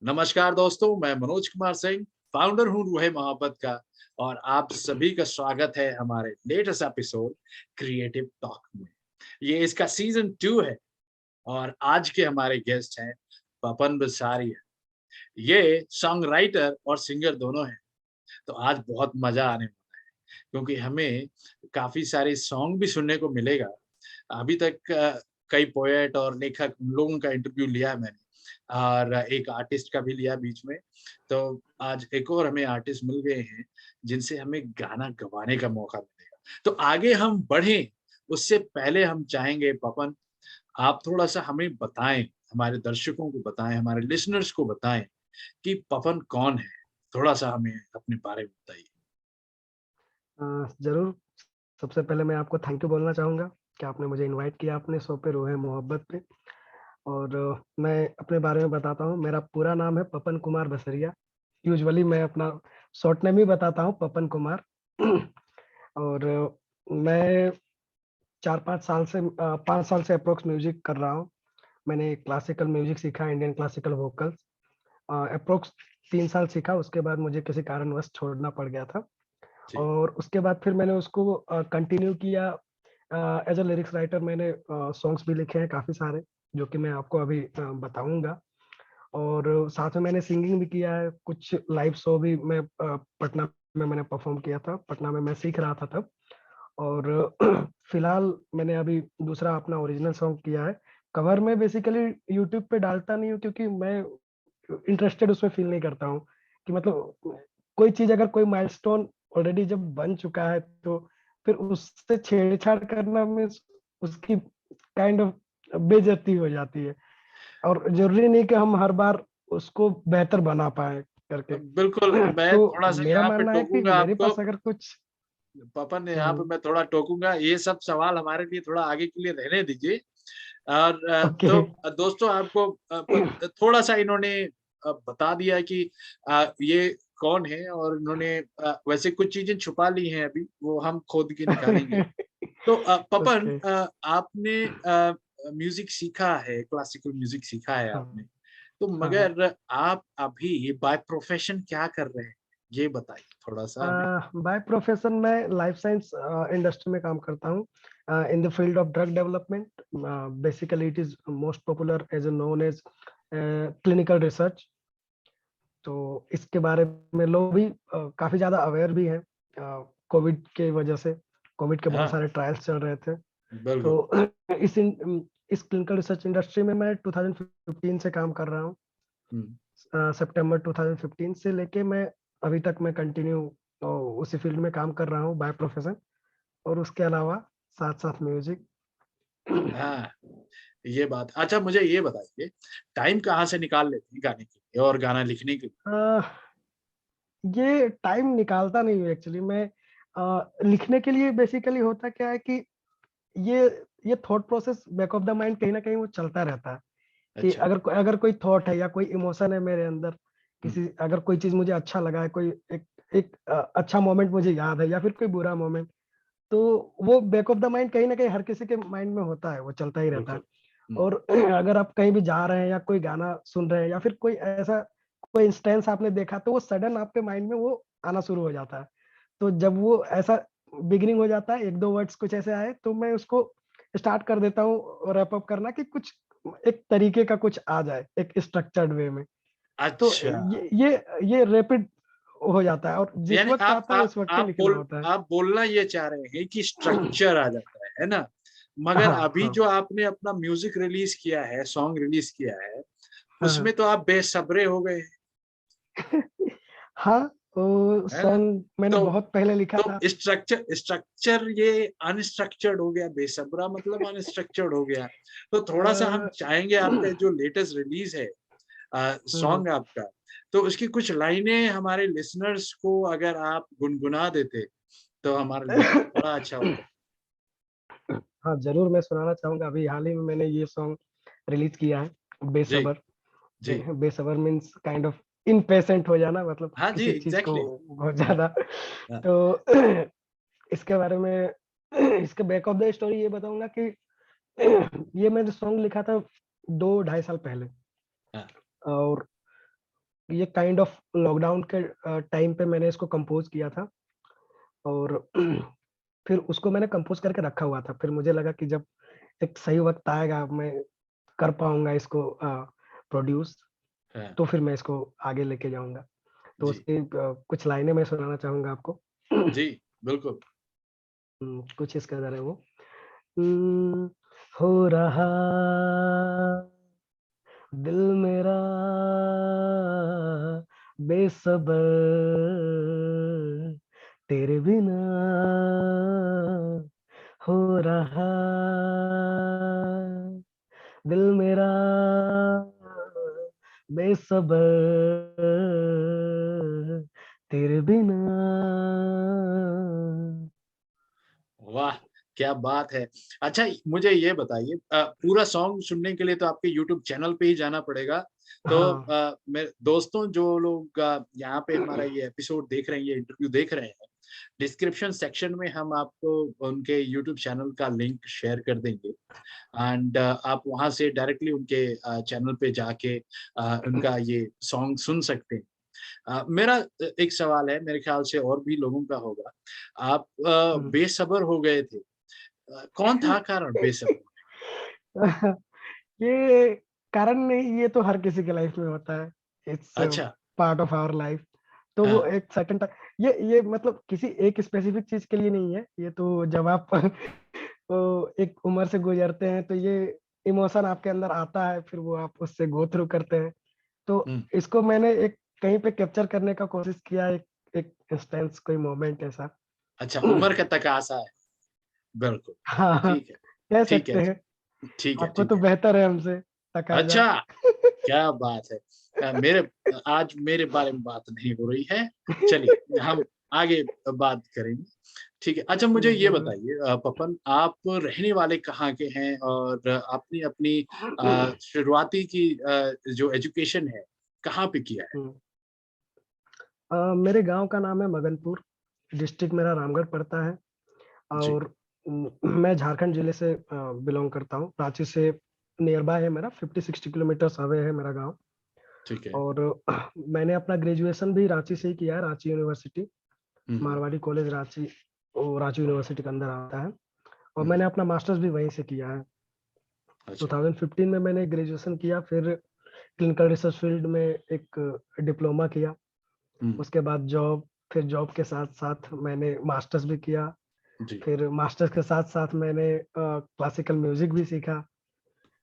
नमस्कार दोस्तों, मैं मनोज कुमार सिंह, फाउंडर हूँ रूहे मोहब्बत का और आप सभी का स्वागत है हमारे लेटेस्ट एपिसोड क्रिएटिव टॉक में। ये इसका सीजन 2 है और आज के हमारे गेस्ट हैं पपन बसारिया। ये सॉन्ग राइटर और सिंगर दोनों हैं, तो आज बहुत मजा आने वाला है क्योंकि हमें काफी सारे सॉन्ग भी सुनने को मिलेगा। अभी तक कई पोएट और लेखक उन लोगों का इंटरव्यू लिया है मैंने और एक आर्टिस्ट का भी लिया बीच में। तो आज एक और हमें आर्टिस्ट मिल गए हैं जिनसे हमें गाना गवाने का मौका मिलेगा। तो आगे हम बढ़ें उससे पहले हम चाहेंगे पपन आप थोड़ा-सा हमें बताएँ, हमारे दर्शकों को बताएँ, हमारे लिसनर्स को बताएँ कि पपन कौन है? थोड़ा-सा हमें अपने बारे में बताइए। ज़रूर। सबसे पहले मैं आपको थैंक यू बोलना चाहूँगा कि आपने मुझे इनवाइट किया अपने शो पे रोहे मोहब्बत पे। और मैं अपने बारे में बताता हूँ। मेरा पूरा नाम है पपन कुमार बसरिया। यूजुअली मैं अपना शॉर्ट नेम ही बताता हूँ, पपन कुमार। और मैं 4-5 साल से 5 साल से एप्रॉक्स म्यूज़िक कर रहा हूँ। मैंने क्लासिकल म्यूज़िक सीखा, इंडियन क्लासिकल वोकल्स। एप्रॉक्स 3 साल सीखा, उसके बाद मुझे किसी कारणवश छोड़ना पड़ गया था। जी। और उसके बाद फिर मैंने उसको कंटिन्यू किया। एज़ अ लिरिक्स राइटर मैंने सॉन्ग्स भी लिखे हैं काफ़ी सारे, जो कि मैं आपको अभी बताऊँगा। और साथ में मैंने सिंगिंग भी किया है, कुछ लाइव शो भी मैं पटना में मैंने परफ़ॉर्म किया था, पटना में मैं सीख रहा था तब। और फिलहाल मैंने अभी दूसरा अपना ओरिजिनल सॉन्ग किया है। कवर में बेसिकली यूट्यूब पे डालता नहीं हूँ, क्योंकि मैं इंटरेस्टेड उसमें फ़ील नहीं करता हूँ कि मतलब कोई चीज़ अगर कोई माइलस्टोन ऑलरेडी जब बन चुका है, तो फिर उससे छेड़छाड़ करना मीन्स उसकी काइंड ऑफ बेइज्जती हो जाती है। और ज़रूरी नहीं कि हम हर बार उसको बेहतर बना पाएँ करके। बिल्कुल, मैं तो थोड़ा-सा मेरा यहाँ पे मानना है कि टोकूँगा मेरे आपको। पास अगर कुछ पपन हुँ, यहाँ पे हुँ। मैं थोड़ा टोकूँगा, ये सब सवाल हमारे लिए थोड़ा आगे के लिए रहने दीजिए। और ओके। तो दोस्तों आपको थोड़ा-सा इन्होंने बता दिया कि ये कौन है और इन्होंने वैसे कुछ चीज़ें छुपा ली हैं अभी, वो हम खोद के निकालेंगे। तो पपन ओके। आपने म्यूज़िक सीखा है, क्लासिकल म्यूज़िक सीखा है हाँ, आपने, तो हाँ, हाँ। मगर आप अभी बाय प्रोफ़ेशन क्या कर रहे हैं? ये बताइए थोड़ा-सा हमें। बाय प्रोफेशन मैं लाइफ साइंस इंडस्ट्री में काम करता हूँ, in the field of drug development. Basically it is most popular as known as clinical research. तो इसके बारे में लोग भी काफी ज्यादा अवेयर भी हैं, कोविड के वजह से। कोविड के बहुत हाँ, सारे ट्रायल्स चल रहे थे। बिल्कुल। तो इस क्लिनिकल रिसर्च इंडस्ट्री में मैं 2015 से काम कर रहा हूँ। हुँ। सितंबर 2015 से लेके मैं अभी तक मैं कंटिन्यू उसी फील्ड में काम कर रहा हूँ बाय प्रोफेशन। और उसके अलावा साथ-साथ म्यूज़िक। हाँ, ये बात अच्छा मुझे ये बताइए, टाइम कहाँ से निकाल लेते हैं गाने के लिए और गाना लिखने के लिए? अ, ये टाइम निकालता नहीं हूँ एक्चुअली मैं। लिखने के लिए बेसिकली होता क्या है कि ये ये thought process back of the mind कहीं न कहीं वो चलता रहता है, कि अच्छा। अगर कोई थॉट है या कोई इमोशन है मेरे अंदर, हुँ, किसी अगर कोई चीज़ मुझे अच्छा लगा है, कोई एक एक अच्छा मोमेंट मुझे याद है या फिर कोई बुरा मोमेंट, तो वो बैक ऑफ द माइंड कहीं न कहीं हर किसी के माइंड में होता है, वो चलता ही रहता है। बिल्कुल। हुँ, और अगर आप कहीं भी जा रहे हैं या कोई गाना सुन रहे हैं या फिर कोई ऐसा कोई इंस्टेंस आपने देखा, तो वो सडन आपके माइंड में वो आना शुरू हो जाता है। तो जब वो ऐसा बिगिनिंग हो जाता है, 1-2 वर्ड्स कुछ ऐसे आए, तो मैं उसको स्टार्ट कर देता हूँ रैप अप करना, कि कुछ एक तरीके का कुछ आ जाए, एक स्ट्रक्चर्ड वे में। तो अच्छा, ये रैपिड हो जाता है और जिस यानी वक़्त आप आता है आप उस वक़्त ही आप लिखना होता है। आप बोलना ये चाह रहे हैं कि स्ट्रक्चर आ जाता है ना? मगर हाँ, अभी हाँ। जो आपने अपना म्यूज़िक रिलीज़ किया है, सॉन्ग रिलीज़ किया है, हाँ, हाँ। उसमें तो आप बेसब्रे हो गए हैं, हाँ, वो है ना? सॉन्ग मैंने तो बहुत पहले लिखा था। तो स्ट्रक्चर स्ट्रक्चर ये अनस्ट्रक्चर्ड हो गया, बेसब्रा मतलब अनस्ट्रक्चर्ड हो गया। तो थोड़ा-सा हम अ, चाहेंगे आपका जो लेटेस्ट रिलीज़ है हुँ, हुँ। सॉन्ग आपका, तो उसकी कुछ लाइनें हमारे लिसनर्स को अगर आप गुनगुना देते, तो हमारे लिए बड़ा अच्छा होता। हाँ, ज़रूर मैं सुनाना चाहूँगा। अभी हाल ही में मैंने ये सॉन्ग रिलीज़ किया है, जी, बेसबर। जी। बेसबर मीन्स काइंड ऑफ इम्पेशेंट हो जाना, मतलब हाँ जी, किसी चीज़ को एग्ज़ैक्टली। बहुत हाँ, ज़्यादा। हाँ, तो इसके बारे में इसके बैक ऑफ द स्टोरी ये बताऊँगा कि ये मैंने सॉन्ग लिखा था 2 ढाई साल पहले। हाँ। और ये काइंड ऑफ लॉकडाउन के टाइम पे मैंने इसको कंपोज किया था और फिर उसको मैंने कंपोज करके रखा हुआ था। फिर मुझे लगा कि जब एक सही वक़्त आएगा, मैं कर पाऊँगा इसको प्रोड्यूस, हाँ, तो फिर मैं इसको आगे लेके जाऊँगा। तो जी, उसकी कुछ लाइनें मैं सुनाना चाहूँगा आपको। जी, बिल्कुल। कुछ इस कदर है वो। उम, हो रहा दिल मेरा बेसब्र तेरे बिना हो रहा दिल मेरा बेसब्र तेरे बिना। वाह! क्या बात है। अच्छा मुझे ये बताइए पूरा सॉन्ग सुनने के लिए तो आपके यूट्यूब चैनल पे ही जाना पड़ेगा। तो हाँ। मेरे दोस्तों जो लोग यहाँ पे हमारा ये एपिसोड देख रहे हैं, ये इंटरव्यू देख रहे हैं, डिस्क्रिप्शन सेक्शन में हम आपको उनके यूट्यूब चैनल का लिंक शेयर कर देंगे एंड आप वहाँ से डायरेक्टली उनके चैनल पे जाके उनका ये सॉन्ग सुन सकते हैं। मेरा एक सवाल है, मेरे ख्याल से और भी लोगों का होगा। आप हुँ। बेसब्र हो गए थे। कौन था कारण बेसब्र होने ये कारण नहीं, ये तो हर किसी के लाइफ में होता है। इट्स का? अच्छा, पार्ट ऑफ आवर लाइफ। तो वो हाँ, एक सर्टेन ये मतलब किसी एक स्पेसिफिक चीज़ के लिए नहीं है। ये तो जब आप एक उम्र से गुज़रते हैं तो ये इमोशन आपके अंदर आता है, फिर वो आप उससे गो थ्रू करते हैं। तो हुँ, इसको मैंने एक कहीं पे कैप्चर करने का कोशिश किया, एक एक इंस्टेंस, कोई मोमेंट ऐसा। अच्छा उम्र का तकाज़ा है, बिल्कुल, हाँ, हाँ, ठीक है, कह ठीक है, सकते हैं। ठीक है, आपको ठीक तो है। बेहतर है हमसे तकाज़ा। अच्छा, क्या बात है! आज मेरे बारे में बात नहीं हो रही है, चलिए हम आगे बात करेंगे, ठीक है। अच्छा मुझे ये ज़रूर। बताइए पपन आप रहने वाले कहाँ के हैं और आपने अपनी शुरुआती की जो एजुकेशन है, कहाँ पे किया है? हुँ। मेरे गाँव का नाम है मगनपुर, डिस्ट्रिक्ट मेरा रामगढ़ पड़ता है जी, और मैं झारखंड ज़िले से बिलॉन्ग करता हूँ। रांची से नियर बाय है मेरा, 50-60 किलोमीटर्स अवे है मेरा गाँव। ठीक है। और मैंने अपना ग्रेजुएशन भी रांची से ही किया है, रांची यूनिवर्सिटी, हुँ, हुँ, मारवाड़ी कॉलेज रांची, वो रांची यूनिवर्सिटी के अंदर आता है। और हुँ, मैंने अपना मास्टर्स भी वहीं से किया है। अच्छा, 2015 में मैंने ग्रेजुएशन किया, फिर क्लिनिकल रिसर्च फील्ड में एक डिप्लोमा किया। हुँ, उसके बाद जॉब, फिर जॉब के साथ-साथ मैंने मास्टर्स भी किया। जी, फिर मास्टर्स के साथ-साथ मैंने क्लासिकल म्यूज़िक भी सीखा।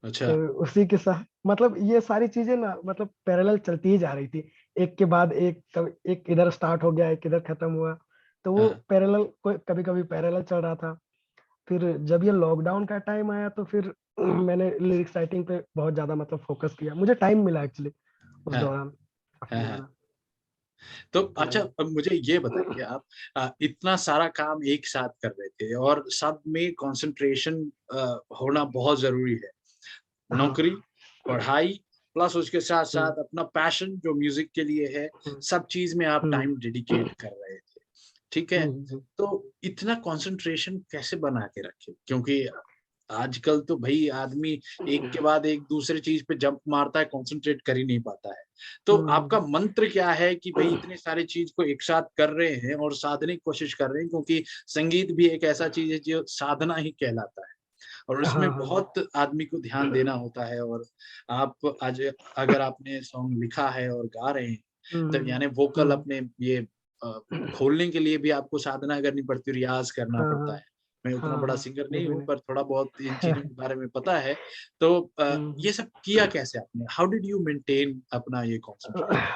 अच्छा, फिर उसी के साथ मतलब ये सारी चीज़ें ना मतलब पैरेलल चलती ही जा रही थी। एक के बाद एक, कब एक इधर स्टार्ट हो गया, एक इधर खत्म हुआ। तो वो हाँ, पैरेलल कोई कभी-कभी पैरेलल चल रहा था। फिर जब ये लॉकडाउन का टाइम आया तो फिर मैंने लिरिक्स राइटिंग पे बहुत ज़्यादा मतलब फ़ोकस किया। मुझे टाइम मिला एक्चुअली उस हाँ, दौरान काफ़ी हाँ, हाँ। ज़्यादा। तो अच्छा हुँ। अब मुझे ये बताइए आप इतना सारा काम एक साथ कर रहे थे और सब में कंसंट्रेशन होना बहुत ज़रूरी है। हाँ। नौकरी, पढ़ाई प्लस उसके हुँ, साथ-साथ अपना पैशन जो म्यूज़िक के लिए है, हुँ, सब चीज़ में आप हुँ। टाइम डेडिकेट कर रहे थे, ठीक है? हुँ, हुँ, हुँ। तो इतना कंसंट्रेशन कैसे बना के रखे? क्योंकि आजकल तो भई आदमी एक के बाद एक दूसरे चीज़ पे जंप मारता है, कंसंट्रेट कर ही नहीं पाता है। तो हुँ, हुँ, आपका हुँ। मंत्र क्या है कि भई इतने सारे चीज़ को एक साथ कर रहे हैं और साधने की कोशिश कर रहे हैं क्योंकि संगीत भी एक ऐसा चीज़ है जो साधना ही कहलाता है। और हाँ, उसमें हाँ, हाँ। बहुत आदमी को ध्यान देना होता है और आप आज अगर आपने सॉन्ग लिखा है और गा रहे हैं, हुँ, तो हुँ, यानी वोकल हुँ। अपने ये अ, खोलने के लिए भी आपको साधना करनी पड़ती है, रियाज़ करना हाँ, पड़ता हाँ। है। मैं उतना हाँ, बड़ा हाँ। सिंगर नहीं हूँ, डेफ़िनेट। पर थोड़ा बहुत इन चीज़ों के बारे में पता है। तो हुँ, ये हुँ। सब किया कैसे आपने? हाउ डिड यू मेंटेन अपना ये कंसंट्रेशन?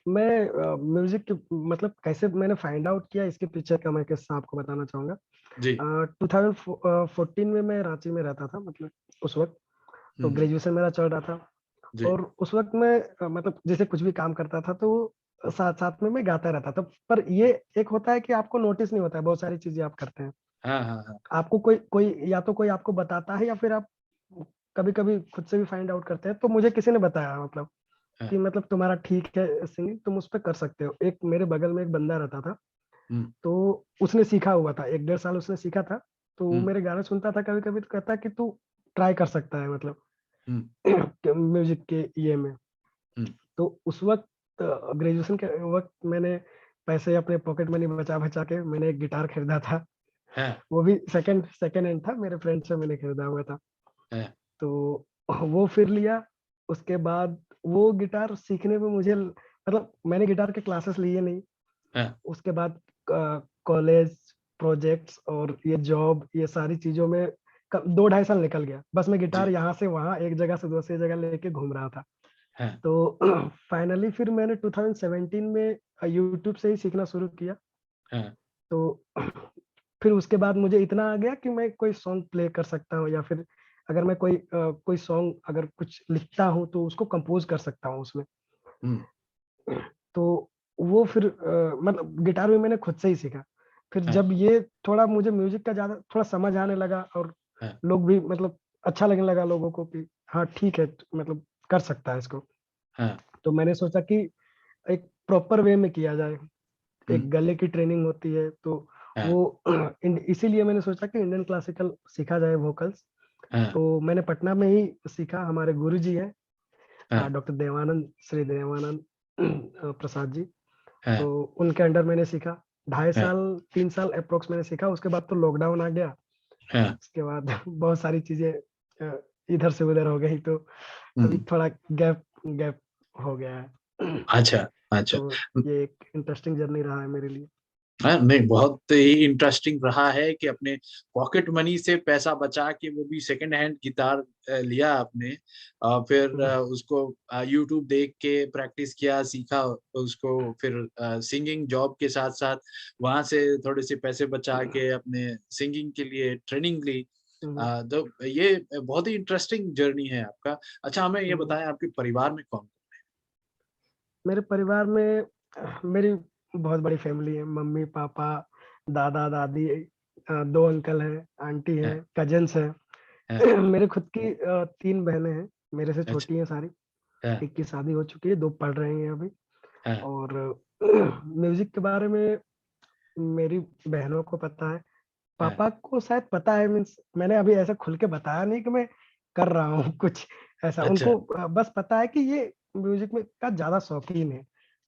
मैं म्यूज़िक के मतलब कैसे मैंने फाइंड आउट किया, इसके पीछे का मैं किस्सा आपको बताना चाहूँगा। जी, 14 में मैं रांची में रहता था मतलब उस वक़्त, हुँ, तो हुँ, ग्रेजुएशन मेरा चल रहा था जी, और उस वक़्त मैं मतलब जैसे कुछ भी काम करता था तो साथ-साथ में मैं गाता रहता था। पर ये एक होता है कि आपको नोटिस नहीं होता है, बहुत सारी चीज़ें आप करते हैं। हाँ, हाँ, हाँ, आपको कोई कोई या तो कोई आपको बताता है या फिर आप कभी-कभी खुद से भी फाइंड आउट करते हैं। तो मुझे किसी ने बताया मतलब हाँ, कि मतलब तुम्हारा ठीक है सिंगिंग, तुम उस पे कर सकते हो। एक मेरे बगल में एक बंदा रहता था, हुँ, तो उसने सीखा हुआ था, 1 डेढ़ साल उसने सीखा था। तो वो हुँ, मेरे गाने सुनता था कभी-कभी, तो कहता है कि तू ट्राई कर सकता है मतलब हुँ, म्यूज़िक के ये में। हुँ, तो उस वक़्त ग्रेजुएशन के वक्त मैंने पैसे अपने पॉकेट मनी बचा-बचा के मैंने एक गिटार खरीदा था। हाँ, वो भी सेकंड सेकंड हैंड था, मेरे फ्रेंड से मैंने खरीदा हुआ था। हाँ, तो वो फिर लिया, उसके बाद वो गिटार सीखने में मुझे मतलब मैंने गिटार के क्लासेस लिए नहीं। हाँ, उसके बाद कॉलेज, प्रोजेक्ट्स और ये जॉब, ये सारी चीज़ों में क 2 ढाई साल निकल गया। बस मैं गिटार जी, यहाँ से वहाँ, एक जगह से दूसरी जगह लेके घूम रहा था। हाँ, तो फाइनली फिर मैंने 2017 में यूट्यूब से ही सीखना शुरू किया। हाँ, तो फिर उसके बाद मुझे इतना आ गया कि मैं कोई सॉन्ग प्ले कर सकता हूँ या फिर अगर मैं कोई सॉन्ग अगर कुछ लिखता हूँ तो उसको कंपोज़ कर सकता हूँ उसमें। हुँ, तो वो फिर मतलब गिटार भी मैंने खुद से ही सीखा। फिर हाँ, जब ये थोड़ा मुझे म्यूज़िक का ज़्यादा थोड़ा समझ आने लगा और हाँ, लोग भी मतलब अच्छा लगने लगा लोगों को कि हाँ, ठीक है मतलब कर सकता है इसको। हाँ, तो मैंने सोचा कि एक प्रॉपर वे में किया जाए। हुँ, एक गले की ट्रेनिंग होती है तो हाँ, वो इसीलिए मैंने सोचा कि इंडियन क्लासिकल सीखा जाए वोकल्स। हाँ, तो मैंने पटना में ही सीखा, हमारे गुरुजी हैं हाँ, डॉक्टर देवानंद, श्री देवानंद प्रसाद जी। हाँ, तो उनके अंडर मैंने सीखा। ढाई हाँ, साल, 3 साल एप्रॉक्स मैंने सीखा, उसके बाद तो लॉकडाउन आ गया। हाँ, उसके बाद बहुत सारी चीज़ें अ, इधर से उधर हो गई तो अभी हुँ, थोड़ा गैप गैप हो गया है। अच्छा, अच्छा। तो ये एक इंटरेस्टिंग जर्नी रहा है मेरे लिए। हाँ, नहीं बहुत ही इंटरेस्टिंग रहा है कि अपने पॉकेट मनी से पैसा बचा के वो भी सेकंड हैंड गिटार लिया आपने फिर हुँ, उसको यूट्यूब देख के प्रैक्टिस किया सीखा उसको फिर सिंगिंग जॉब के साथ साथ वहां से थोड़े से पैसे बचा के अपने सिंगिंग के लिए ट्रेनिंग ली हुँ, तो ये बहुत ही इंटरेस्टिंग जर्नी है आपका अच्छा हमें ये हुँ। बताएं आपके परिवार में कौन मेरे परिवार में मेरी बहुत बड़ी फैमिली है, मम्मी-पापा, दादा-दादी 2 अंकल हैं, आंटी है हैं, कज़िन्स हैं। है मेरे खुद की 3 बहनें हैं, मेरे से अच्छा छोटी हैं सारी। है एक की शादी हो चुकी है, 2 पढ़ रही हैं अभी है और म्यूज़िक के बारे में मेरी बहनों को पता है, है पापा को शायद पता है मीन्स मैंने अभी ऐसा खुल के बताया नहीं कि मैं कर रहा हूँ कुछ ऐसा। अच्छा उनको बस पता है कि ये म्यूज़िक में का ज़्यादा शौकीन है,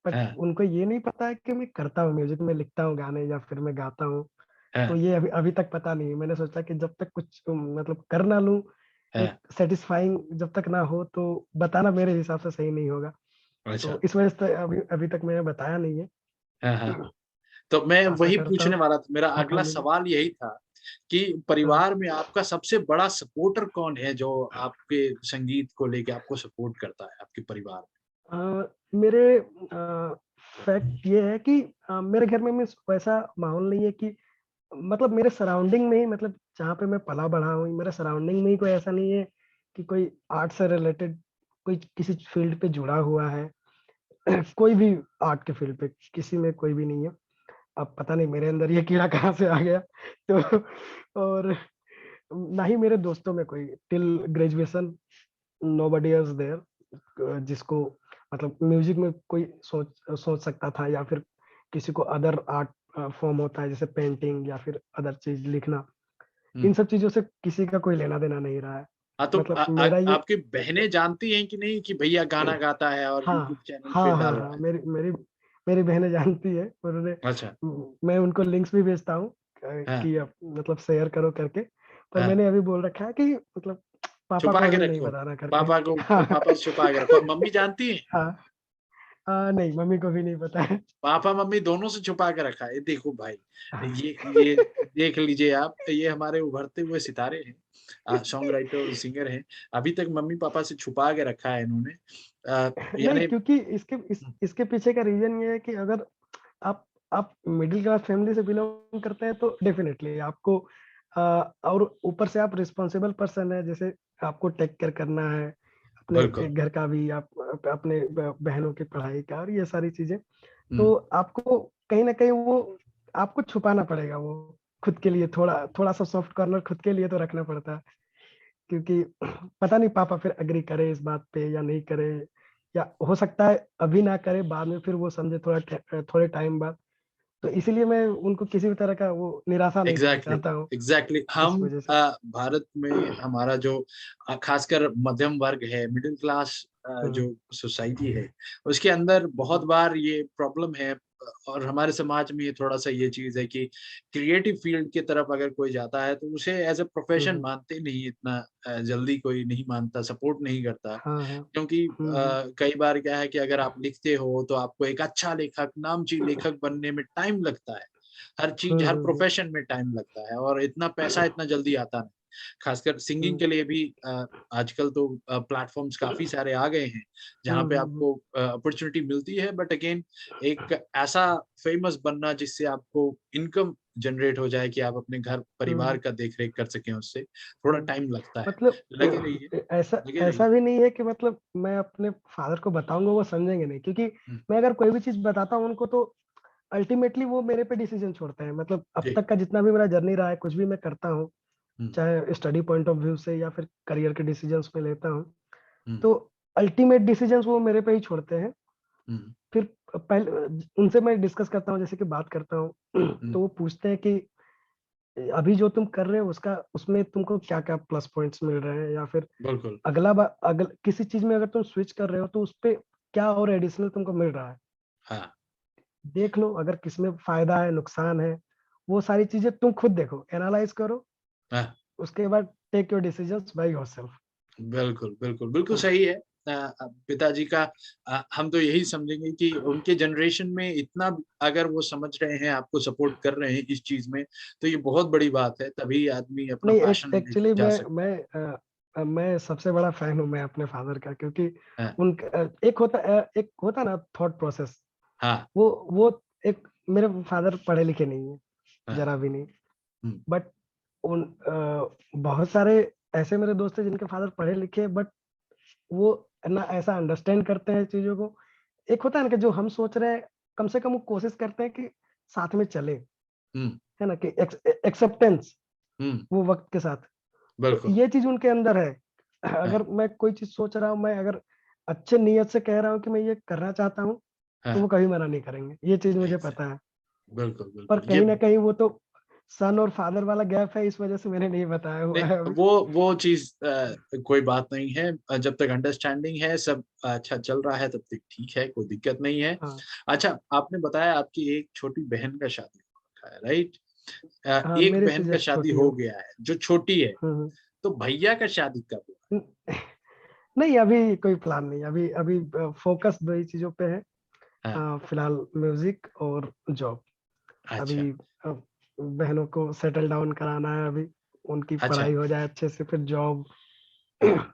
बट है उनको ये नहीं पता है कि मैं करता हूँ म्यूज़िक में लिखता हूँ गाने या फिर मैं गाता हूँ। है तो ये अभी अभी तक पता नहीं है। मैंने सोचा कि जब तक कुछ मतलब कर ना लूँ, है एक सैटिस्फाइंग जब तक ना हो तो बताना मेरे हिसाब से सही नहीं होगा। अच्छा तो इस वजह से अभी अभी तक मैंने बताया नहीं है। हाँ हाँ तो मैं आशा वही करता पूछने हूँ वाला था मेरा मौका अगला मिले। सवाल यही था कि हाँ। परिवार में आपका सबसे बड़ा सपोर्टर कौन है जो आपके संगीत को लेके आपको सपोर्ट करता है आपके परिवार अ, मेरे फैक्ट ये है कि मेरे घर में मीन्स वैसा माहौल नहीं है कि मतलब मेरे सराउंडिंग में ही मतलब जहाँ पे मैं पला-बढ़ा हूँ, मेरे सराउंडिंग में ही कोई ऐसा नहीं है कि कोई आर्ट से रिलेटेड कोई किसी फील्ड पे जुड़ा हुआ है। कोई भी आर्ट के फील्ड पे किसी में कोई भी नहीं है। अब पता नहीं मेरे अंदर ये कीड़ा कहाँ से आ गया तो और ना ही मेरे दोस्तों में कोई till graduation nobody is there जिसको मतलब म्यूज़िक में कोई सोच सोच सकता था या फिर किसी को अदर आर्ट फ़ॉर्म होता है जैसे पेंटिंग या फिर अदर चीज़ लिखना। में इन सब चीज़ों से किसी का कोई लेना-देना नहीं रहा है। हाँ तो मतलब मेरा ये आपकी बहनें जानती हैं कि नहीं कि भैया गाना गाता है और यूट्यूब हाँ, चैनल पे हाँ, हाँ, डाल रहा हाँ, है मेरी मेरी मेरी बहनें जानती है उन्होंने अच्छा मैं उनको लिंक्स भी भेजता हूँ हाँ कि आप मतलब शेयर करो करके। पर हाँ मैंने अभी बोल रखा है कि मतलब पापा छुपा को के अभी नहीं रखो बताना करके। पापा को हाँ, पापा से छुपा के रखो मम्मी जानती है हाँ, नहीं मम्मी को भी नहीं पता है। पापा मम्मी दोनों से छुपा के रखा है देखो भाई हाँ। ये देख लीजिए आप ये हमारे उभरते हुए सितारे हैं सॉन्ग राइटर और सिंगर हैं अभी तक मम्मी पापा से छुपा के रखा है इन्होंने नहीं यानी क्योंकि इसके पीछे का रीज़न ये है कि अगर आप आप मिडिल क्लास फैमिली से बिलॉन्ग करते हैं तो डेफिनिटली आपको और ऊपर से आप रिस्पॉन्सिबल पर्सन है जैसे आपको टेक केयर करना है अपने बिल्कुल घर का भी आप अपने बहनों की पढ़ाई का और ये सारी चीजें तो हम्म, आपको कहीं ना कहीं वो आपको छुपाना पड़ेगा वो खुद के लिए थोड़ा थोड़ा सा सॉफ्ट कॉर्नर खुद के लिए तो रखना पड़ता है क्योंकि पता नहीं पापा फिर एग्री करे इस बात पे या नहीं करे या हो सकता है अभी ना करे बाद में फिर वो समझे थोड़े टाइम बाद तो इसीलिए मैं उनको किसी भी तरह का वो निराशा नहीं देना एग्जैक्टली चाहता हूँ एग्जैक्टली इस हम वजह से। भारत में हमारा जो खासकर मध्यम वर्ग है, मिडिल क्लास हुँ, जो सोसाइटी है, उसके अंदर बहुत हुँ, बार ये प्रॉब्लम है। और हमारे समाज में ये थोड़ा सा ये चीज है कि क्रिएटिव फील्ड की तरफ अगर कोई जाता है तो उसे एज ए हुँ, प्रोफेशन हुँ। मानते नहीं, इतना जल्दी कोई नहीं मानता, सपोर्ट नहीं करता। हाँ, हाँ। क्योंकि हुँ, हुँ, कई बार क्या है कि अगर आप लिखते हो तो आपको एक अच्छा लेखक, नामची लेखक बनने में टाइम लगता है। हर चीज, हुँ, हर हुँ, हुँ, प्रोफेशन में टाइम लगता है और इतना पैसा इतना जल्दी आता नहीं। खासकर सिंगिंग हुँ, के लिए भी आजकल तो प्लेटफॉर्म्स काफी सारे आ गए हैं जहाँ हुँ, पे हुँ, हुँ, आपको अपॉर्चुनिटी मिलती है, बट अगेन एक ऐसा फेमस बनना जिससे आपको इनकम जनरेट हो जाए कि आप अपने घर परिवार हुँ, का देख रेख कर सकें, उससे थोड़ा हुँ। टाइम लगता है। मतलब लगे रहिए, ऐसा लगे रहिए। ऐसा भी नहीं है कि मतलब मैं अपने फादर को बताऊँगा वो समझेंगे नहीं, क्योंकि हम्म, मैं अगर कोई भी चीज़ बताता हूँ उनको तो अल्टीमेटली वो मेरे पे डिसीज़न छोड़ते हैं। मतलब अब जी। तक का जितना भी मेरा जर्नी रहा है, कुछ भी मैं करता हूँ, हम्म, चाहे स्टडी पॉइंट ऑफ व्यू से या फिर करियर के डिसीज़न्स मैं लेता हूँ, हम्म, तो अल्टीमेट डिसीज़न्स वो मेरे पे ही छोड़ते हैं। हम्म, फिर पहले उनसे मैं डिस्कस करता हूँ, जैसे कि बात करता हूँ, हम्म, तो वो पूछते हैं कि अभी जो तुम कर रहे हो उसका उसमें तुमको क्या-क्या प्लस पॉइंट्स मिल रहे हैं, या फिर बिल्कुल। अगल किसी चीज़ में अगर तुम स्विच कर रहे हो तो उसपे क्या और एडिशनल तुमको मिल रहा है। हाँ, देख लो, अगर किसमें फ़ायदा है, नुकसान है, वो सारी चीज़ें तुम खुद देखो, एनालाइज़ करो, हाँ, उसके बाद take your decisions by yourself. बिल्कुल, बिल्कुल, बिल्कुल सही है। पिताजी का हम तो यही समझेंगे कि उनके जनरेशन में इतना अगर वो समझ रहे हैं, आपको सपोर्ट कर रहे हैं इस चीज़ में, तो ये बहुत बड़ी बात है, तभी आदमी अपना नहीं, पैशन लेके एक्चुअली जा सकता है। मैं सबसे बड़ा फ़ैन हूँ मैं अपने फ़ादर का, क्योंकि हाँ, एक होता है ना थॉट प्रोसेस, हाँ, वो एक मेरे फ़ादर पढ़े लिखे नहीं हैं, हाँ, ज़रा भी नहीं। हुँ, बट बहुत सारे ऐसे मेरे दोस्त हैं जिनके फ़ादर पढ़े लिखे हैं, बट वो ना ऐसा अंडरस्टैंड करते हैं चीज़ों को। एक होता है ना कि जो हम सोच रहे हैं, कम से कम वो कोशिश करते हैं कि साथ में चलें, हुँ, है ना? कि एक्सेप्टेंस हुँ, वो वक़्त के साथ। तो बिल्कुल, ये चीज़ उनके अंदर है। हाँ, अगर मैं कोई चीज़ सोच रहा हूँ, मैं अगर अच्छे नियत से कह रहा हूँ कि मैं ये करना चाहता हूँ, तो हाँ, वो कभी मना नहीं करेंगे। ये चीज़ मुझे एग्ज़ैक्ट पता है। बिल्कुल, पर बिल्कुल, ये कहीं न कहीं वो तो सन और फादर वाला गैप है, इस वज़ह से मैंने नहीं बताया हुआ है नहीं, अभी। वो चीज़ कोई बात नहीं है। जब तक अंडरस्टैंडिंग है, सब अच्छा चल रहा है, तब तक ठीक है, कोई दिक्कत नहीं है। हाँ, अच्छा, आपने बताया आपकी एक छोटी बहन का शादी हो रखा है, राइट? हाँ, एक मेरे से बहन का जस्ट शादी छोटी है हो वो। गया है, जो छोटी है, हुँ, हुँ। तो भैया का शादी कब हुआ उम, नहीं, अभी कोई प्लान नहीं है। अभी अभी फ़ोकस 2 ही चीज़ों पे है। है? हाँ, फिलहाल म्यूज़िक और जॉब। अच्छा, अभी बहनों को सेटल डाउन कराना है अभी, उनकी अच्छा, पढ़ाई हो जाए अच्छे से, फिर जॉब। हाँ,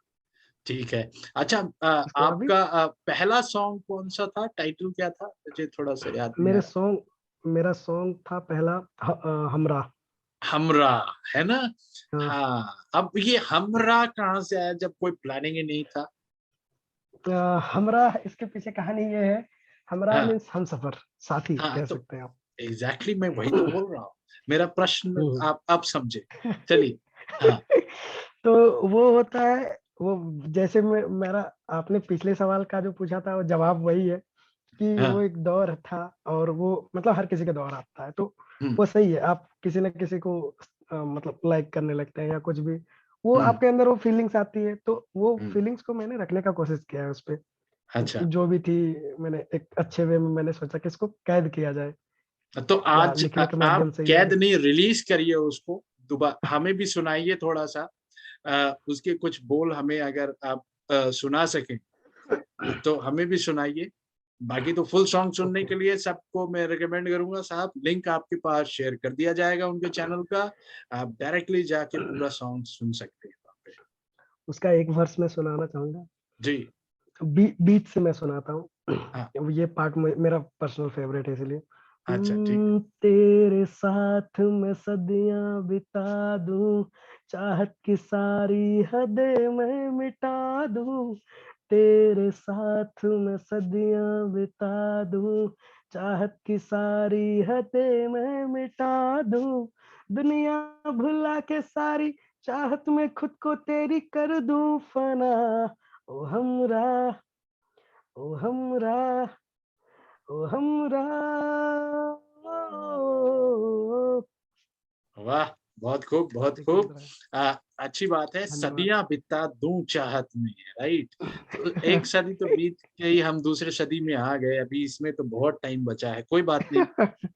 ठीक है। अच्छा, उसके बाद भी आपका पहला सॉन्ग कौन-सा था? टाइटल क्या था? मुझे थोड़ा-सा याद नहीं आ मेरे रहा। सॉन्ग मेरा सॉन्ग था पहला हमरा। हमरा, है ना? हाँ, हाँ, अब ये हमरा कहाँ से आया जब कोई प्लानिंग ही नहीं था? हमरा इसके पीछे कहानी ये है, हमरा हाँ, मीन्स हमसफ़र, साथी हाँ, कह तो सकते हैं आप। एग्ज़ैक्टली मैं वही तो बोल रहा हूँ। मेरा प्रश्न हुँ, आप समझे। चलिए, हाँ, तो वो होता है, वो जैसे मैं मेरा आपने पिछले सवाल का जो पूछा था वो जवाब वही है, कि हाँ, वो एक दौर था और वो मतलब हर किसी का दौर आता है, तो हुँ, वो सही है। आप किसी न किसी को मतलब लाइक करने लगते हैं या कुछ भी, वो हुँ, आपके अंदर वो फीलिंग्स आती है, तो वो हुँ, फीलिंग्स को मैंने रखने का कोशिश किया है उसपे। अच्छा। जो भी थी, मैंने एक अच्छे वे में मैंने सोचा कि इसको कैद किया जाए तो या आज लिखने के आप माध्यम से या कैद नहीं, रिलीज़ करिए उसको, हमें भी सुनाइए थोड़ा-सा। उसके कुछ बोल हमें अगर आप सुना सकें, तो हमें भी सुनाइए। बाकी तो फुल सॉन्ग सुनने ओके, के लिए सबको मैं रिकमेंड करूँगा साहब, लिंक आपके पास शेयर कर दिया जाएगा उनके चैनल का। आप डायरेक्टली जाके पूरा सॉन्ग सुन सकते हैं वहाँ पे। उसका एक वर्स मैं सुनाना चाहूँगा। जी, बीच से मैं सुनाता हूँ। हाँ, ये पार्ट मेरा पर्सनल फेवरेट है इसलिए। अच्छा ठीक है। तेरे साथ मैं सदियाँ बिता दूँ, चाहत की सारी हदें मैं मिटा दूँ। तेरे साथ मैं सदियाँ बिता दूँ, चाहत की सारी हदें मैं मिटा दूँ। दुनिया भुला के सारी चाहत में खुद को तेरी कर दूँ फना। ओ हमरा, ओ हमरा, ओ हमरा, वाह, बहुत खूब, बहुत एक खूब। मिनट रहे। अच्छी बात है, धन्यवाद। सदियाँ बिता दूँ चाहत में, राइट? तो एक सदी तो बीत गई, हम दूसरे सदी में आ गए, अभी इसमें तो बहुत टाइम बचा है, कोई बात नहीं,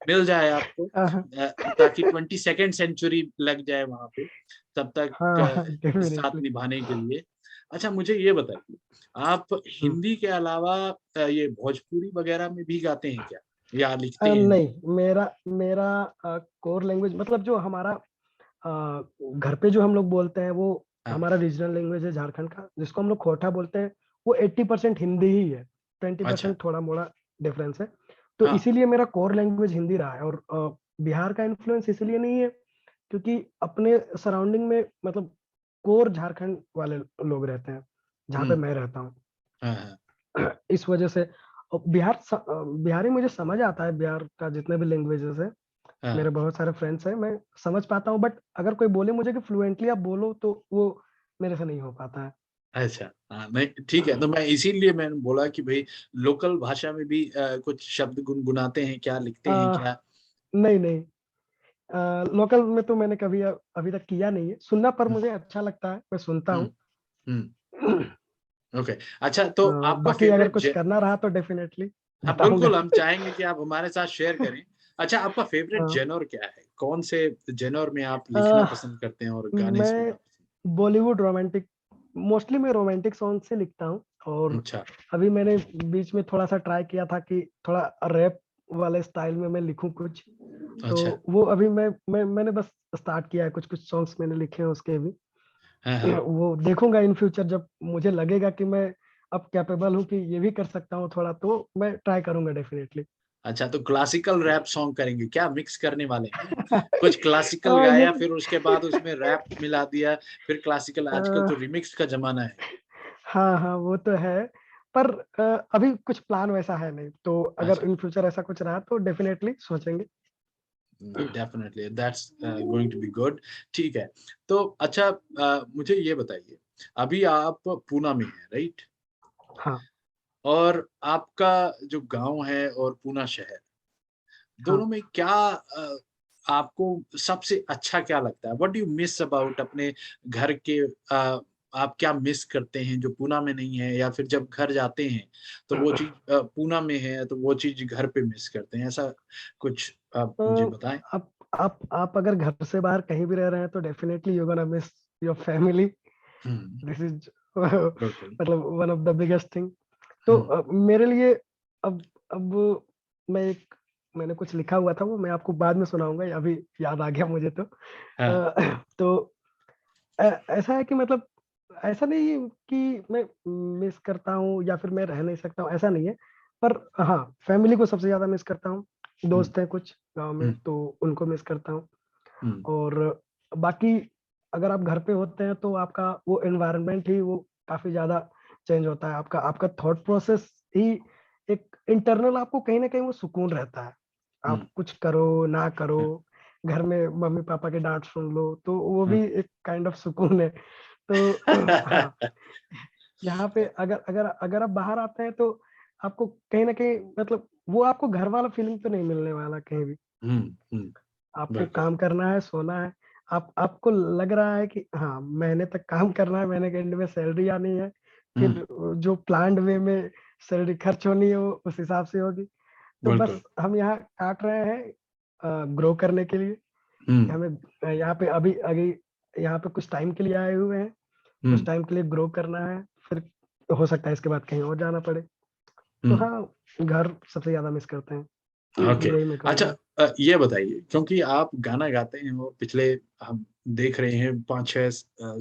मिल जाए आपको हाँ, ताकि 22nd सेंचुरी लग जाए वहाँ पे, तब तक हाँ, साथ डेफिनिटली। निभाने के लिए। अच्छा मुझे ये बताइए, आप हुँ। हिंदी के अलावा ये भोजपुरी वगैरह में भी गाते हैं क्या? या लिखते हैं भी? नहीं, मेरा मेरा कोर लैंग्वेज मतलब जो हमारा घर पे जो हम लोग बोलते हैं वो हाँ, हमारा रीजनल लैंग्वेज है झारखंड का, जिसको हम लोग खोरठा बोलते हैं, वो 80% हिंदी ही है, अच्छा, 20% थोड़ा-मोड़ा डिफरेंस है। तो हाँ, इसीलिए मेरा कोर लैंग्वेज हिंदी रहा है और बिहार का इन्फ्लुएंस इसलिए नहीं है क्योंकि अपने सराउंडिंग में मतलब कोर झारखंड वाले लोग रहते हैं, जहाँ पे हुँ, मैं रहता हूँ। हाँ, हाँ, इस वजह से बिहारी मुझे समझ आता है, बिहार का जितने भी लैंग्वेजेज़ हैं, हाँ। मेरे बहुत सारे फ्रेंड्स हैं, मैं समझ पाता हूँ बट अगर कोई बोले मुझे कि फ्लुएंटली आप बोलो तो वो मेरे से नहीं हो पाता है। अच्छा, हाँ, नहीं ठीक है, तो मैं इसीलिए मैंने बोला कि भई लोकल भाषा में भी कुछ शब्द गुनगुनाते हैं क्या, लिखते हैं अ, क्या? नहीं, नहीं लोकल में तो मैंने कभी अभी तक किया नहीं है, सुनना पर हुँ, मुझे अच्छा लगता है, मैं सुनता हुँ, हूँ। हुँ, ओके। अच्छा तो आपका बाकी अगर फ़ेवरेट कुछ जे करना रहा तो डेफिनिटली हाँ, बताऊँगा। बिल्कुल हम चाहेंगे कि आप हमारे साथ शेयर करें। अच्छा आपका फ़ेवरेट हाँ, जेनर क्या है? कौन से जेनर में आप अ, लिखना पसंद करते हैं और गाने सुनना मैं पसंद? बॉलीवुड रोमांटिक मोस्टली मैं रोमांटिक सॉन्ग से लिखता हूँ और अच्छा, अभी मैंने बीच में थोड़ा-सा ट्राई किया था कि थोड़ा रैप वाले स्टाइल में मैं लिखूँ कुछ, अच्छा, तो वो अभी मैंने बस स्टार्ट किया है, कुछ-कुछ सॉन्ग्स मैंने लिखे हैं उसके भी। हाँ, हाँ। वो देखूँगा इन फ्यूचर जब मुझे लगेगा कि मैं अब कैपेबल हूँ कि ये भी कर सकता हूँ थोड़ा, तो मैं ट्राई करूँगा डेफिनिटली। अच्छा तो क्लासिकल रैप सॉन्ग करेंगे क्या? मिक्स करने वाले हैं? कुछ क्लासिकल ये गाया फिर उसके बाद उसमें रैप मिला दिया, फिर क्लासिकल अ, आजकल तो रिमिक्स का ज़माना है। हाँ, हाँ, वो तो है, पर अभी कुछ प्लान वैसा है नहीं, तो अगर अच्छा, इन फ्यूचर ऐसा कुछ रहा तो डेफिनिटली सोचेंगे। Definitely that's going to be good ठीक है। तो अच्छा मुझे ये बताइए, अभी आप पूना में हैं, राइट? हाँ, और आपका जो गाँव है और पूना शहर, हाँ। दोनों में क्या आपको सबसे अच्छा क्या लगता है? What do you miss about अपने घर के आप क्या मिस करते हैं जो पूना में नहीं है या फिर जब घर जाते हैं तो वो चीज़ पूना में है तो वो चीज़ घर पे मिस करते हैं, ऐसा कुछ आप तो मुझे बताएँ? आप अगर घर से बाहर कहीं भी रह रहे हैं तो definitely you gonna miss your family. Hmm, this is बिल्कुल। मतलब one of the biggest thing. तो हुँ, मेरे लिए अब मैं एक मैंने कुछ लिखा हुआ था वो मैं आपको बाद में सुनाऊँगा, अभी याद आ गया मुझे तो। हाँ, तो ऐसा है कि मतलब ऐसा नहीं है कि मैं मिस करता हूँ या फिर मैं रह नहीं सकता हूँ, ऐसा नहीं है। पर हाँ, फैमिली को सबसे ज़्यादा मिस करता हूँ। हुँ, दोस्त हैं कुछ गाँव में हुँ, तो उनको मिस करता हूँ हुँ, और बाकी अगर आप घर पे होते हैं तो आपका वो एनवायरनमेंट ही वो काफ़ी ज़्यादा चेंज होता है। आपका आपका थॉट प्रोसेस ही एक इंटरनल आपको कहीं न कहीं वो सुकून रहता है। हुँ, आप कुछ करो, ना हाँ, करो, घर में मम्मी-पापा की डाँट सुन लो, तो वो हाँ। भी एक काइंड ऑफ सुकून है। तो हाँ, यहाँ पे अगर अगर अगर आप बाहर आते हैं तो आपको कहीं न कहीं मतलब वो आपको घर वाला फीलिंग तो नहीं मिलने वाला कहीं भी। हुँ, हुँ, आपको बिल्कुल। काम करना है, सोना है। आपको लग रहा है कि हाँ, महीने तक काम करना है, महीने के एंड में सैलरी आनी है। हुँ, फिर जो प्लान्ड वे में सैलरी खर्च होनी है, वो उस हिसाब से होगी। तो बस बिल्कुल। हम यहाँ काट रहे हैं ग्रो करने के लिए। हुँ, हमें यहाँ पे अभी अभी यहाँ पे कुछ टाइम के लिए आए हुए हैं। हुँ, कुछ टाइम के लिए ग्रो करना है, फिर हो सकता है इसके बाद कहीं और जाना पड़े। तो हुँ। हाँ, घर सबसे ज़्यादा मिस करते हैं। ओके। यही मैं अच्छा कहूँगा। ये बताइए क्योंकि आप गाना गाते हैं और पिछले हम देख रहे हैं 5-6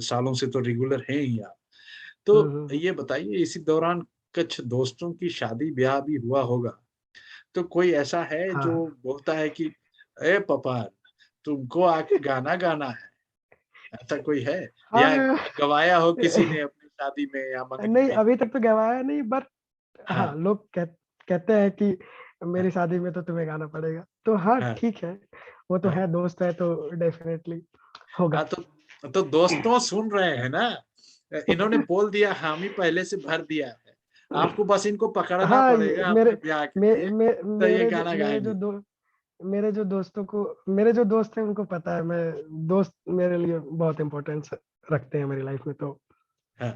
सालों से तो रेगुलर हैं ही आप। हुँ, तो हुँ, हुँ। ये बताइए इसी दौरान कुछ दोस्तों की शादी-ब्याह भी हुआ होगा। तो कोई ऐसा है हाँ, जो हाँ। बोलता है कि ए पपान तुमको आके गाना गाना है, ऐसा कोई है? या हाँ, गवाया हो किसी ने अपनी शादी में या मंगनी नहीं में? अभी तक तो गवाया नहीं बट हाँ, हाँ, लोग कहते हैं कि हाँ, मेरी शादी में तो तुम्हें गाना पड़ेगा। तो हाँ, हाँ, ठीक है, वो तो हाँ। है, दोस्त है तो डेफ़िनेटली होगा। हाँ, तो दोस्तों सुन रहे हैं ना? इन्होंने बोल दिया हामी पहले से भर दिया है। आपको बस इनको पकड़ना हाँ, ये पड़ेगा अपने ब्याह के लिए, तो ये गाना मेरे जो गाएँगे। मेरे जो दोस्त हैं उनको पता है, मैं दोस्त मेरे लिए बहुत इम्पोर्टेंस रखते हैं मेरी लाइफ में, तो हाँ,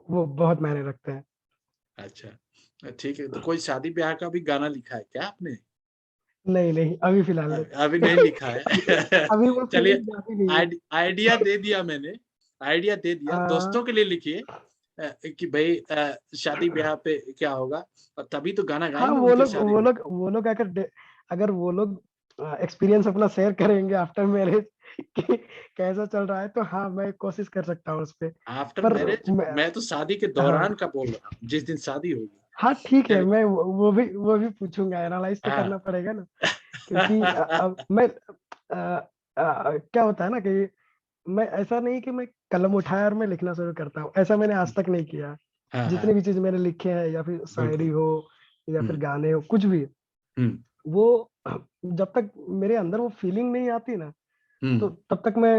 वो बहुत मायने रखते हैं। अच्छा। ठीक है, तो कोई शादी-ब्याह का भी गाना लिखा है क्या आपने? नहीं, नहीं, अभी फ़िलहाल नहीं। अभी नहीं लिखा है। अभी वो चलिए, फीलिंग बाकी नहीं है। आइडिया दे दिया मैंने, आइडिया दे दिया। अ, दोस्तों के लिए लिखिए कि भई शादी-ब्याह पे क्या होगा और तभी तो गाना हाँ, गाएँगे उनके शादी में। वो लोग अगर वो लोग एक्सपीरियंस अपना शेयर करेंगे आफ्टर मैरिज कि कैसा चल रहा है, तो हाँ, मैं कोशिश कर सकता हूँ उसपे। आफ्टर पर मैरिज मैं मैं तो शादी के दौरान हाँ, का बोल रहा हूँ, जिस दिन शादी होगी। हाँ, ठीक है, चलिए मैं वो भी पूछूँगा, एनालाइज़ तो हाँ। करना पड़ेगा ना, क्योंकि अब मैं क्या होता है ना कि मैं ऐसा नहीं कि मैं कलम उठाया और मैं लिखना शुरू करता हूँ, ऐसा मैंने आज तक नहीं किया। हाँ, जितनी हाँ, भी चीज़ मैंने लिखे हैं या फिर शायरी बिल्कुल। हो या फिर हुँ, गाने हो, कुछ भी, हुँ, वो जब तक मेरे अंदर वो फीलिंग नहीं आती ना, हुँ, तो तब तक मैं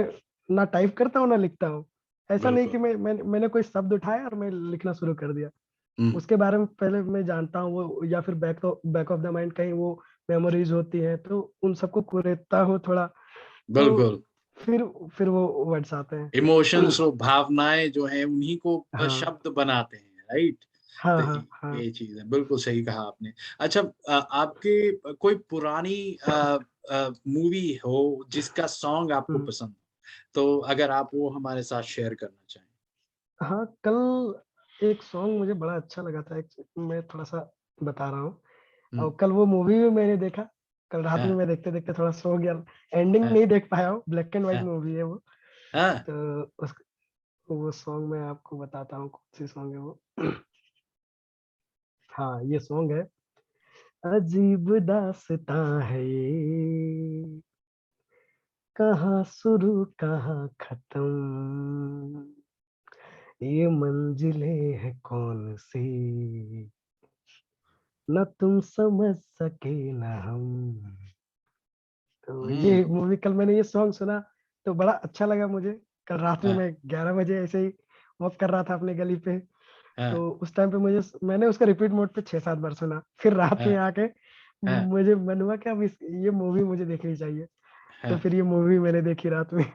ना टाइप करता हूँ, ना लिखता हूँ। ऐसा नहीं कि बिल्कुल। मैंने कोई शब्द उठाया और मैं लिखना शुरू कर दिया। हुँ, उसके बारे में पहले मैं जानता हूँ, वो या फिर बैक ऑफ द माइंड कहीं वो मेमोरीज़ होती हैं, तो उन सबको कुरेदता हूँ थोड़ा, तो बिल्कुल। फिर फिर वो वर्ड्स आते हैं। इमोशंस और भावनाएँ जो हैं उन्हीं को हाँ। शब्द बनाते हैं, राइट? हाँ, तो हाँ, हाँ। ये चीज़ है, बिल्कुल सही कहा आपने। अच्छा आपके कोई पुरानी मूवी हो जिसका सॉन्ग आपको हुँ। पसंद हो? तो अगर आप वो हमारे साथ शेयर करना चाहें? हाँ, कल एक सॉन्ग मुझे बड़ा अच्छा लगा था, मैं थोड़ा-सा बता रहा हूँ। हुँ, और कल वो मूवी भी मैंने देखा, कल रात में हाँ, मैं देखते-देखते थोड़ा सो गया, एंडिंग हाँ, नहीं देख पाया हूँ, ब्लैक एंड व्हाइट हाँ, मूवी है वो। हाँ, तो उस वो सॉन्ग मैं आपको बताता हूँ, कौन-सी सॉन्ग है वो। हाँ, ये सॉन्ग है, अजीब दास्ताँ है ये, कहाँ शुरू कहाँ खत्म, ये मंजिलें हैं कौन-सी, ना तुम समझ सके ना हम। तो हुँ, ये मूवी कल मैंने ये सॉन्ग सुना, तो बड़ा अच्छा लगा मुझे। कल रात में हाँ, मैं 11 बजे ऐसे ही वॉक कर रहा था अपनी गली पे, हाँ, तो उस टाइम पे मैंने उसका रिपीट मोड पे 6-7 बार सुना। फिर रात हाँ, में आके हाँ, मुझे मन हुआ कि अब ये मूवी मुझे देखनी चाहिए। तो हाँ। फिर ये मूवी मैंने देखी रात में।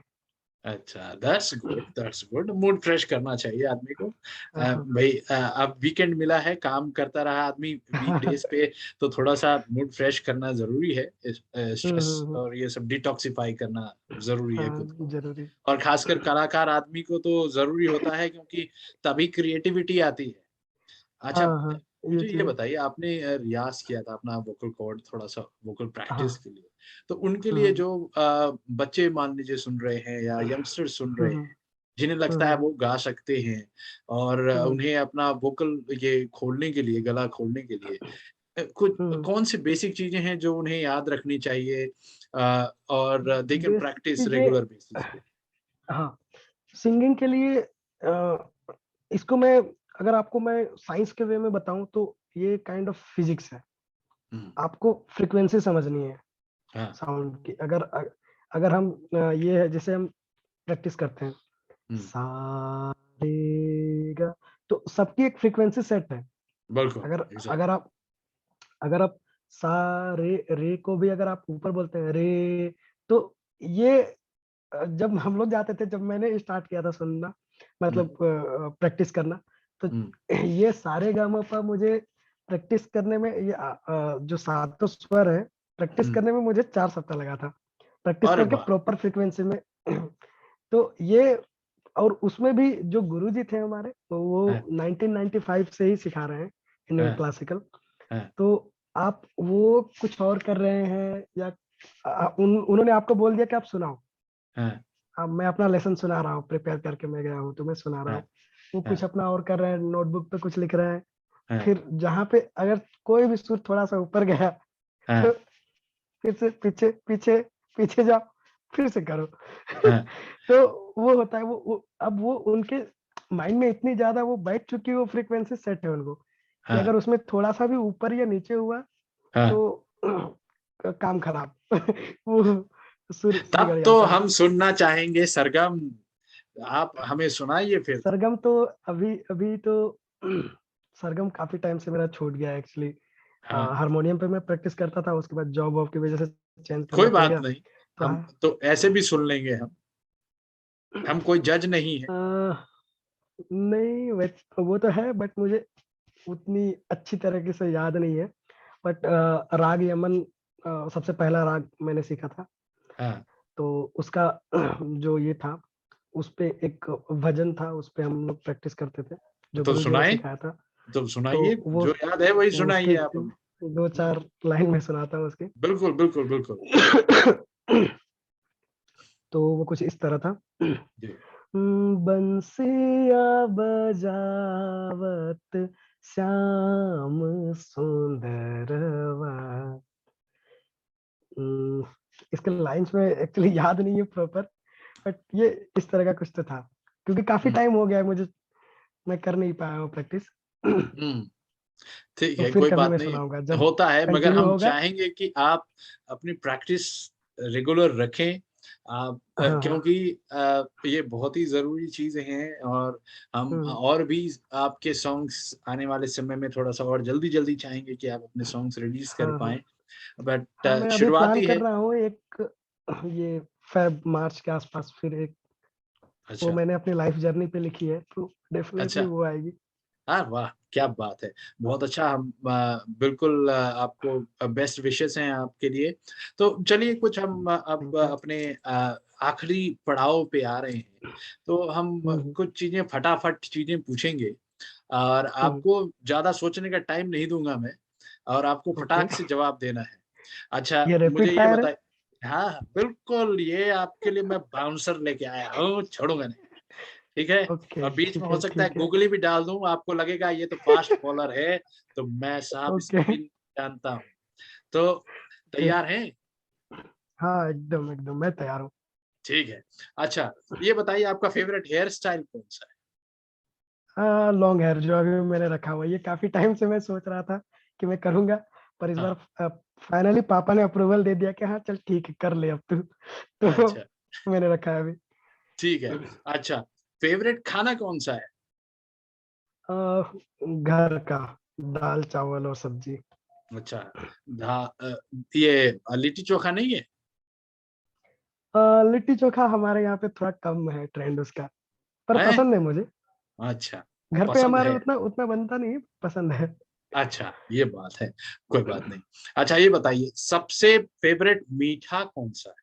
अच्छा, दैट्स गुड मूड फ्रेश करना चाहिए आदमी को। हाँ, भई अब वीकेंड मिला है, काम करता रहा आदमी हाँ। वीकडेज़ पे तो थोड़ा-सा मूड फ्रेश करना ज़रूरी है। हुँ, स्ट्रेस हुँ, हुँ। और ये सब डिटॉक्सिफ़ाई करना ज़रूरी है खुद हाँ, को। ज़रूरी। और ख़ासकर कलाकार आदमी को तो ज़रूरी होता है क्योंकि तभी क्रिएटिविटी आती है। अच्छा, हाँ, हाँ, ये मुझे ये चीज़ है। बताइए आपने रियाज़ किया था अपना वोकल कॉर्ड थोड़ा-सा वोकल हाँ, प्रैक्टिस के लिए। तो उनके लिए हुँ, जो बच्चे मान लीजिए सुन रहे हैं या यंगस्टर्स सुन हुँ, रहे हुँ, हैं, जिन्हें हुँ, लगता है हुँ, वो गा सकते हैं और हुँ, उन्हें अपना वोकल ये खोलने के लिए, गला खोलने के लिए कुछ हुँ। कौन-सी बेसिक चीज़ें हैं जो उन्हें याद रखनी चाहिए और दे कैन बेसिक प्रैक्टिस चीज़ें, रेगुलर बेसिस पे? हाँ, सिंगिंग के लिए इसको मैं अगर आपको मैं साइंस के वे में बताऊँ, तो ये काइंड ऑफ फिज़िक्स है। हुँ, आपको फ्रीक्वेंसी समझनी है हाँ, साउंड की। अगर हम ये है जैसे हम प्रैक्टिस करते हैं, हुँ, सा रे गा, तो सबकी एक फ्रीक्वेंसी सेट है। बिल्कुल, अगर अगर एग्ज़ैक्टली। आप अगर आप सा रे को भी अगर आप ऊपर बोलते हैं रे, तो ये जब हम लोग जाते थे, जब मैंने स्टार्ट किया था सुनना, हुँ, मतलब प्रैक्टिस करना, तो हुँ, ये सारेगामापा मुझे प्रैक्टिस करने में जो सातों स्वर है, प्रैक्टिस हुँ। करने में मुझे 4 सप्ताह लगा था। प्रैक्टिस अरे करके वाह! प्रॉपर फ्रीक्वेंसी में तो ये, और उसमें भी जो गुरुजी थे हमारे, तो वो हाँ, 1995 से ही सिखा रहे हैं इंडियन हाँ, क्लासिकल। हाँ, तो आप वो कुछ और कर रहे हैं या उन्होंने आपको बोल दिया कि आप सुनाओ। हाँ, अब मैं अपना लेसन सुना रहा हूँ, प्रिपेयर करके मैं गया हूँ, तो मैं सुना रहा हाँ, हूँ। वो हाँ, कुछ अपना और कर रहे हैं, नोटबुक पे कुछ लिख रहे हैं। हाँ, फिर जहाँ पे अगर कोई भी सुर थोड़ा-सा ऊपर गया, हाँ, तो फिर से पीछे, पीछे, पीछे जाओ, फिर से करो। हाँ, तो वो होता है, वो अब वो उनके माइंड में इतनी ज़्यादा वो बैठ चुकी है, वो फ्रीक्वेंसी सेट है उनको, कि हाँ, अगर उसमें थोड़ा-सा भी ऊपर या नीचे हुआ, हाँ। तो काम खराब। वो सुर बिगड़ तब तो जाता है। हम सुनना चाहेंगे सरगम, आप हमें सुनाइए फिर। सरगम तो अभी अभी तो सरगम काफ़ी टाइम से मेरा छूट गया है एक्चुअली। हाँ, हारमोनियम पे मैं प्रैक्टिस करता था, उसके बाद जॉब वॉब की वज़ह से चेंज कोई करना पड़ बात गया। नहीं, तो हम तो ऐसे भी सुन लेंगे, हम कोई जज नहीं है। नहीं वो तो है, बट मुझे उतनी अच्छी तरीके से याद नहीं है। बट राग यमन सबसे पहला राग मैंने सीखा था। हाँ, तो उसका जो ये था, उस पे एक भजन था, उस पे हम लोग प्रैक्टिस करते थे, जो तो गुरुजी ने सुनाए, सिखाया था। तो तो सुनाइए, वो जो याद है वही उसके सुनाइए आप हमें। 2-4 लाइन में सुनाता हूँ उसके। बिल्कुल बिल्कुल बिल्कुल। तो वो कुछ इस तरह था। जी। बंसिया बजावत श्याम सुंदरवा। उम, इसके लाइन्स में एक्चुअली याद नहीं है प्रॉपर, बट ये इस तरह का कुछ तो था। क्योंकि काफ़ी हम्म टाइम हो गया है मुझे, मैं कर नहीं पाया हूँ प्रैक्टिस। हम्म, ठीक तो है, फिर कोई कभी बात मैं नहीं, सुनाऊँगा जब होता है, मगर कंटिन्यू हम होगा। चाहेंगे कि आप अपनी प्रैक्टिस रेगुलर रखें। आप हाँ, हाँ। क्योंकि ये बहुत ही ज़रूरी चीज़ें हैं, और हम हुँ, और भी आपके सॉन्ग्स आने वाले समय में थोड़ा-सा और जल्दी-जल्दी चाहेंगे कि आप अपने सॉन्ग्स रिलीज़ कर हाँ, हाँ। पाएँ। हाँ, बट मैं अभी प्लान शुरुआती कर है। रहा हूँ एक, ये फ़ेब मार्च के आसपास फिर एक, वो अच्छा, मैंने अपनी लाइफ़ जर्नी पे लिखी है, तो डेफ़िनेटली अच्छा। वो आएगी। हाँ, वाह! क्या बात है। बहुत अच्छा, हम बिल्कुल आपको बेस्ट विशेज़ हैं आपके लिए। तो चलिए कुछ हम अब थैंक यू। अपने आखिरी पड़ाव पे आ रहे हैं। तो हम हुँ, हुँ, कुछ चीज़ें फटाफट चीज़ें पूछेंगे, और हुँ। आपको ज़्यादा सोचने का टाइम नहीं दूँगा मैं, और आपको ओके, फटाक से जवाब देना है। अच्छा, ये मुझे रैपिड ये फायर है? बताइए। हाँ, हाँ, बिल्कुल, ये आपके लिए मैं बाउंसर लेके आया हूँ, छोड़ूँगा नहीं। ठीक है? ओके, और बीच में ठीक हो है, सकता है ठीक है। गूगली भी डाल दूँ, आपको लगेगा ये तो फास्ट बॉलर है, तो मैं साहब ओके, स्पिन जानता हूँ। तो ओके। तैयार हैं? हाँ, एकदम, एकदम, मैं तैयार हूँ। ठीक है। अच्छा, ये बताइए आपका फ़ेवरेट हेयर स्टाइल कौन-सा है? लॉन्ग हेयर जो अभी मैंने रखा हुआ है, ये काफ़ी टाइम से मैं सोच रहा था कि मैं करूँगा, पर इस हाँ, बार फाइनली पापा ने अप्रूवल दे दिया कि हाँ, चल ठीक है, कर ले अब तू। अच्छा, तो मैंने रखा है अभी। ठीक है। अच्छा, फ़ेवरेट खाना कौन-सा है? अ, घर का दाल, चावल और सब्ज़ी। अच्छा, ये लिट्टी-चोखा नहीं है? लिट्टी-चोखा हमारे यहाँ पे थोड़ा कम है ट्रेंड उसका, पर हैं? पसंद है मुझे। अच्छा, घर पे पसंद हमारे है। उतना उतना बनता नहीं है, पसंद है। अच्छा, ये बात है, कोई बात नहीं। अच्छा, ये बताइए सबसे फ़ेवरेट मीठा कौन-सा है?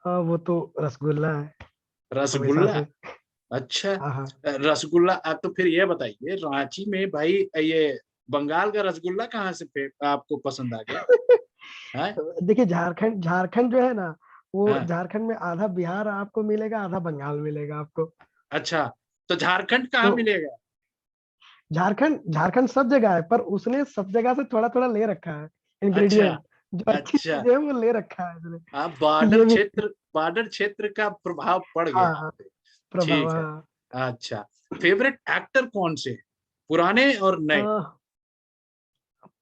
वो तो रसगुल्ला है, हमेशा रसगुल्ला? से। अच्छा, हाँ, हाँ। रसगुल्ला, तो फिर ये बताइए रांची में भाई ये बंगाल का रसगुल्ला कहाँ से आपको पसंद आ गया? हैं? देखिए झारखंड झारखंड जो है ना, वो हाँ, झारखंड में आधा बिहार आपको मिलेगा, आधा बंगाल मिलेगा आपको। अच्छा, तो झारखंड कहाँ तो मिलेगा? झारखंड झारखंड सब जगह है, पर उसने सब जगह से थोड़ा-थोड़ा ले रखा है अच्छा, इंग्रीडिएंट। जो अच्छी अच्छा, चीज़ है वो ले रखा है हाँ, उसने। ये भी बॉर्डर क्षेत्र का प्रभाव पड़ गया हाँ, वहाँ हाँ, पे। प्रभाव ठीक है, हाँ। अच्छा, फ़ेवरेट एक्टर कौन से हैं? पुराने और अ, नए?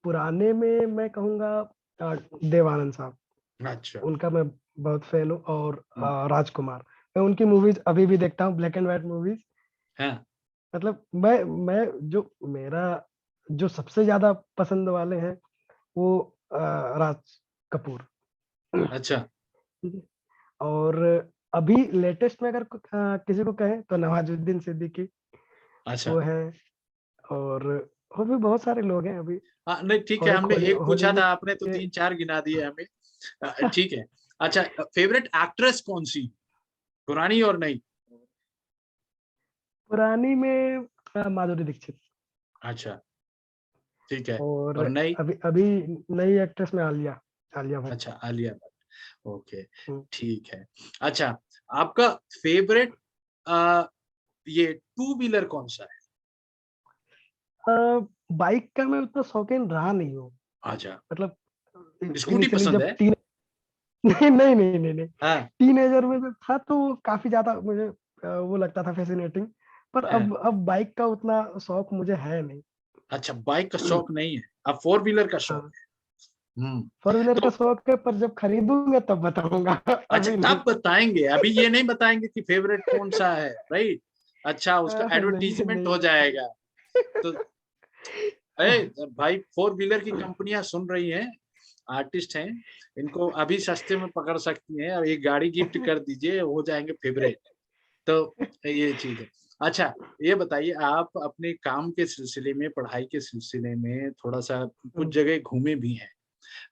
पुराने में मैं कहूँगा देव आनंद साहब, अच्छा, उनका मैं बहुत फैन हूँ, और हुँ, राजकुमार। मैं उनकी मूवीज़ अभी भी देखता हूँ, ब्लैक एंड व्हाइट मूवीज़। हाँ, मतलब मैं जो मेरा जो सबसे ज़्यादा पसंद वाले हैं वो राज कपूर। अच्छा, ठीक है? और अभी लेटेस्ट में अगर किसी को कहें तो नवाज़ुद्दीन सिद्दीकी अच्छा। वो है, और भी बहुत सारे लोग हैं अभी। हाँ, नहीं ठीक है, और एक हमने एक पूछा था, हॉलीवुड आपने तो के 3-4 गिना दिए हमें। ठीक है। अच्छा, फ़ेवरेट एक्ट्रेस कौन-सी? पुरानी और नई? पुरानी में माधुरी दीक्षित, अच्छा, ठीक है। और और नई? अभी अभी नई एक्ट्रेस में आलिया आलिया भट्ट। अच्छा, आलिया भट्ट। ओके, हुँ। ठीक है। अच्छा, आपका फ़ेवरेट अ, ये टू व्हीलर कौन-सा है? अ, बाइक का मैं उतना शौकीन रहा नहीं हूँ। अच्छा, मतलब स्कूटी इनिशियली पसंद जब है? टीन नहीं, नहीं, नहीं, नहीं, नहीं। हाँ, टीनेजर में जब था तो काफ़ी ज़्यादा मुझे वो लगता था फ़ैसिनेटिंग, पर हाँ। अब बाइक का उतना शौक मुझे है नहीं। अच्छा, बाइक का शौक नहीं है, अब फोर व्हीलर का शौक हाँ, है। हुँ, फ़ोर व्हीलर का तो शौक है, पर जब खरीदूँगा तब बताऊँगा, अच्छा, अभी नहीं। तब बताएँगे, अभी ये नहीं बताएँगे कि फ़ेवरेट कौन-सा है, राइट? अच्छा, उसका नहीं, एडवर्टाइज़मेंट नहीं हो बताऊँ। जाएगा। तो भाई फोर व्हीलर की कंपनियाँ सुन रही हैं, आर्टिस्ट हैं, इनको अभी सस्ते में पकड़ सकती हैं और एक गाड़ी गिफ्ट कर दीजिए, हो जाएंगे फेवरेट। तो ये चीज है। अच्छा, ये बताइए, आप अपने काम के सिलसिले में, पढ़ाई के सिलसिले में थोड़ा सा कुछ हुँ, जगह घूमे भी हैं।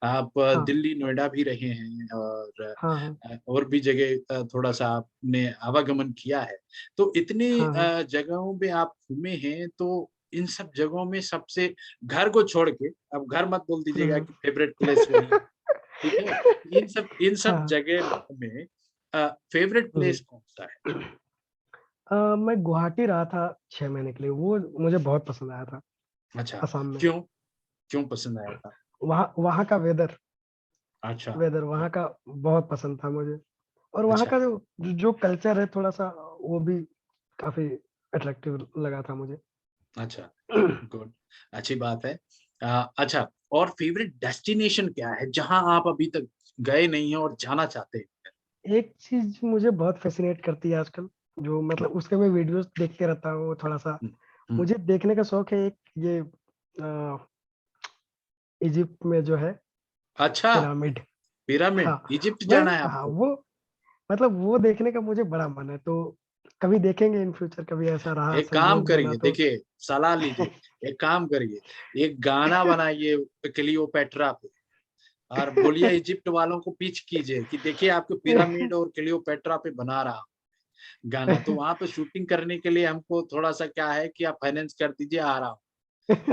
आप हाँ, दिल्ली, नोएडा भी रहे हैं और हाँ, हाँ, और भी जगह थोड़ा-सा आपने आवागमन किया है। तो इतनी हाँ, हाँ, जगहों पे आप घूमे हैं, तो इन सब जगहों में सबसे, घर को छोड़ के, अब घर मत बोल हुँ, दीजिएगा हुँ। कि फेवरेट प्लेस वही है, ठीक है? इन सब हाँ, जगह में फेवरेट हुँ। प्लेस कौन-सा है? मैं गुवाहाटी रहा था 6 महीने के लिए, वो मुझे बहुत पसंद आया था, अच्छा, असम में। क्यों? क्यों पसंद आया था? वहाँ वहाँ का अच्छा, वेदर वहाँ का बहुत पसंद था मुझे और वहाँ अच्छा, का जो जो कल्चर है थोड़ा-सा वो भी काफ़ी अट्रैक्टिव लगा था मुझे। अच्छा, गुड, अच्छी बात है। अच्छा, और फेवरेट डेस्टिनेशन क्या है, जहाँ आप अभी तक गए नहीं हैं और जाना चाहते हैं? एक चीज़ मुझे बहुत फ़ैसिनेट करती है आजकल, जो मतलब उसके मैं वीडियोज़ देखते रहता हूँ थोड़ा-सा, हुँ, हुँ। मुझे देखने का शौक है एक ये इजिप्ट में जो है अच्छा, पिरामिड। पिरामिड, हाँ, इजिप्ट मैं जाना है हाँ, आपको? वो मतलब वो देखने का मुझे बड़ा मन है, तो कभी देखेंगे इन फ्यूचर कभी ऐसा रहा एक काम संजोग बना करिए, तो। देखिए, सलाह लीजिए, एक काम करिए, एक गाना बनाइए क्लियोपेट्रा पे और बोलिए इजिप्ट वालों को पिच कीजिए कि देखिए आपको पिरामिड और क्लियोपेट्रा पे बना रहा हूँ गाना, तो वहाँ पे शूटिंग करने के लिए हमको थोड़ा-सा क्या है कि आप फाइनेंस कर दीजिए, आ रहा हूँ।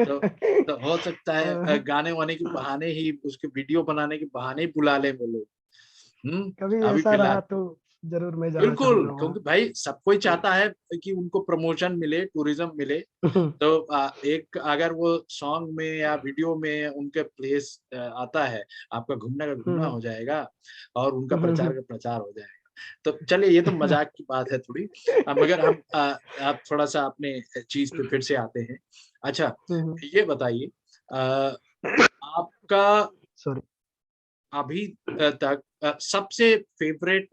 तो तो हो सकता है गाने-वाने के बहाने ही, उसके वीडियो बनाने के बहाने ही बुला लें वो लोग। कभी अभी ऐसा रहा फिलहाल तो ज़रूर मैं जाना बिल्कुल, चाहूँगा क्योंकि वहाँ। भाई सब कोई चाहता है कि उनको प्रमोशन मिले, टूरिज़्म मिले, तो एक अगर वो सॉन्ग में या वीडियो में उनके प्लेस आता है, आपका घूमने का हुँ, घूमना हुँ। हो जाएगा और उनका हुँ, प्रचार हुँ। का प्रचार हो जाएगा। तो चलिए, ये तो मज़ाक की बात है थोड़ी, मगर हम आप थोड़ा-सा अपने चीज़ पे फिर से आते हैं। अच्छा, हुँ, हुँ। ये बताइए, अ, आपका सॉरी। अभी तक सबसे फ़ेवरेट,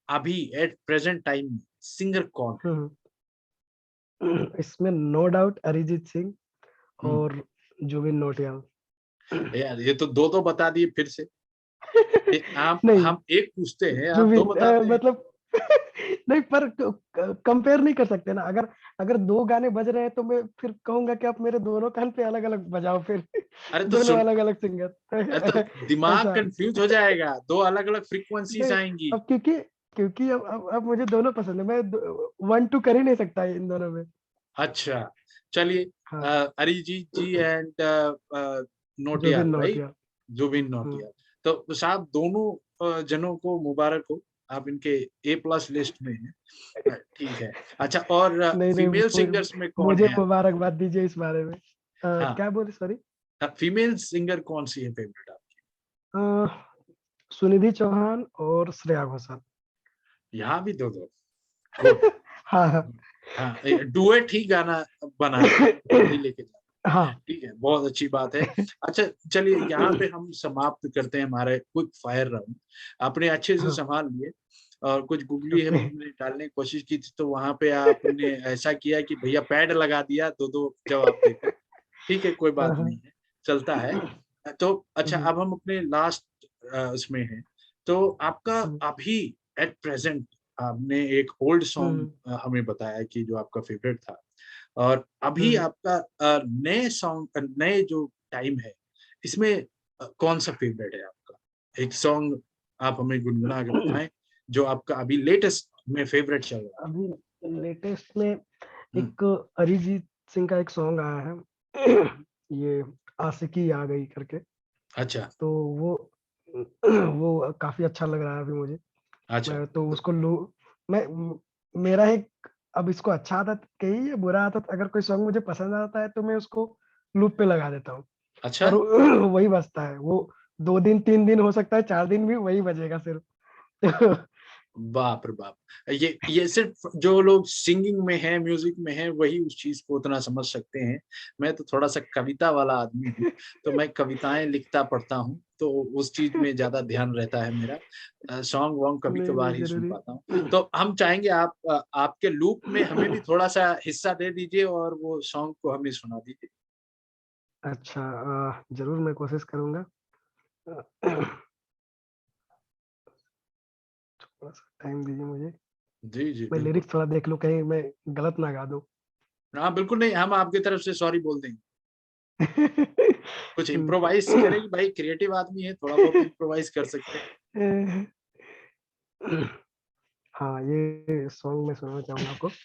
अभी एट प्रेज़ेंट टाइम सिंगर कौन है? हुँ, हुँ। इसमें नो डाउट अरिजीत सिंह हुँ। और जुबिन नौटियाल। यार, ये तो 2-2 बता दिए फिर से। ये आप नहीं, हम 1 पूछते हैं, आप 2 जुबिन बताते हैं। मतलब नहीं पर कंपेयर नहीं कर सकते ना, अगर अगर 2 गाने बज रहे हैं तो मैं फिर कहूँगा कि आप मेरे दोनों कान पे अलग-अलग बजाओ फिर, अरे तो दोनों सुन, अलग-अलग अरे तो सिंगर दिमाग ऐसा। कन्फ्यूज़ हो जाएगा, 2 अलग-अलग फ्रीक्वेंसीज़ नहीं, आएँगी। अब क्योंकि क्योंकि अब मुझे दोनों पसंद है, मैं द 1 2 कर ही नहीं सकता इन दोनों में। अच्छा, चलिए, हाँ, अरिजीत जी एंड जुबिन नौटियाल, राइट? नौटियाल। जुबिन हुँ, नौटियाल। तो साहब, दोनों जनों को मुबारक हो, आप इनके ए प्लस लिस्ट में हैं। ठीक है। अच्छा, और नहीं, नहीं फीमेल मुझे सिंगर्स में कौन मुझे है? मुबारकबाद दीजिए इस बारे में। हाँ, क्या बोले सॉरी? फीमेल सिंगर कौन-सी है फेवरेट आपकी? अ, सुनिधि चौहान और श्रेया घोषाल। यहाँ भी 2-2, गुड। हाँ, हाँ। हाँ, डुएट ही गाना बनाना, वही लेके जाना। हाँ। ठीक है, बहुत अच्छी बात है। अच्छा, चलिए यहाँ पे हम समाप्त करते हैं हमारे क्विक फायर राउंड। आपने अच्छे से हाँ, संभाल लिए और कुछ गूगली ओके। हमने डालने की कोशिश की थी, तो वहाँ पे आपने ऐसा किया कि भैया पैड लगा दिया, 2-2 जवाब देकर। ठीक है, कोई हाँ, बात नहीं हाँ। है, चलता है। तो हुँ, अच्छा, हुँ, अब हम अपने लास्ट उसमें हैं। तो आपका हुँ, अभी एट प्रेज़ेंट, आपने एक ओल्ड सॉन्ग हुँ, हमें बताया कि जो आपका फ़ेवरेट था और अभी हुँ, आपका नए सॉन्ग, नए जो टाइम है, इसमें कौन-सा फ़ेवरेट है आपका? एक सॉन्ग आप हमें गुनगुना के हुँ। बताएँ, जो आपका अभी लेटेस्ट में फ़ेवरेट चल रहा है? अभी लेटेस्ट में हुँ, एक अरिजीत सिंह का एक सॉन्ग आया है, ये आशिकी आ गई करके, अच्छा, तो वो वो काफ़ी अच्छा लग रहा है अभी मुझे। अच्छा। मैं तो तो उसको लू मैं मेरा एक अब इसको अच्छा आदत कहिए या बुरा आदत, अगर कोई सॉन्ग मुझे पसंद आता है तो मैं उसको लूप पे लगा देता हूँ अच्छा? और वही बजता है। वो 2 दिन, 3 दिन हो सकता है, 4 दिन भी वही बजेगा सिर्फ़। बाप रे बाप! ये सिर्फ़ जो लोग सिंगिंग में हैं, म्यूज़िक में हैं, वही उस चीज़ को उतना समझ सकते हैं। मैं तो थोड़ा-सा कविता वाला आदमी हूँ, तो मैं कविताएँ लिखता पढ़ता हूँ, तो उस चीज़ में ज़्यादा ध्यान रहता है मेरा। सॉन्ग-वॉन्ग नहीं, नहीं कभी-कभार ही सुन ज़रूरी। पाता हूँ। तो हम चाहेंगे आप आपके लूप में हमें भी थोड़ा-सा हिस्सा दे दीजिए और वो सॉन्ग को हमें सुना दीजिए। अच्छा, ज़रूर मैं कोशिश करूँगा। थोड़ा-सा टाइम दीजिए मुझे। जी, जी, मैं बिल्कुल। लिरिक्स थोड़ा देख लूँ, कहीं मैं गलत ना गा दूँ। हाँ, बिल्कुल नहीं, हम आपकी तरफ से सॉरी बोल देंगे। कुछ हुँ। इम्प्रोवाइज़ करेंगे भाई, क्रिएटिव आदमी है, थोड़ा बहुत इम्प्रोवाइज़ कर सकते हैं। हाँ, ये सॉन्ग मैं सुनाना चाहूँगा आपको।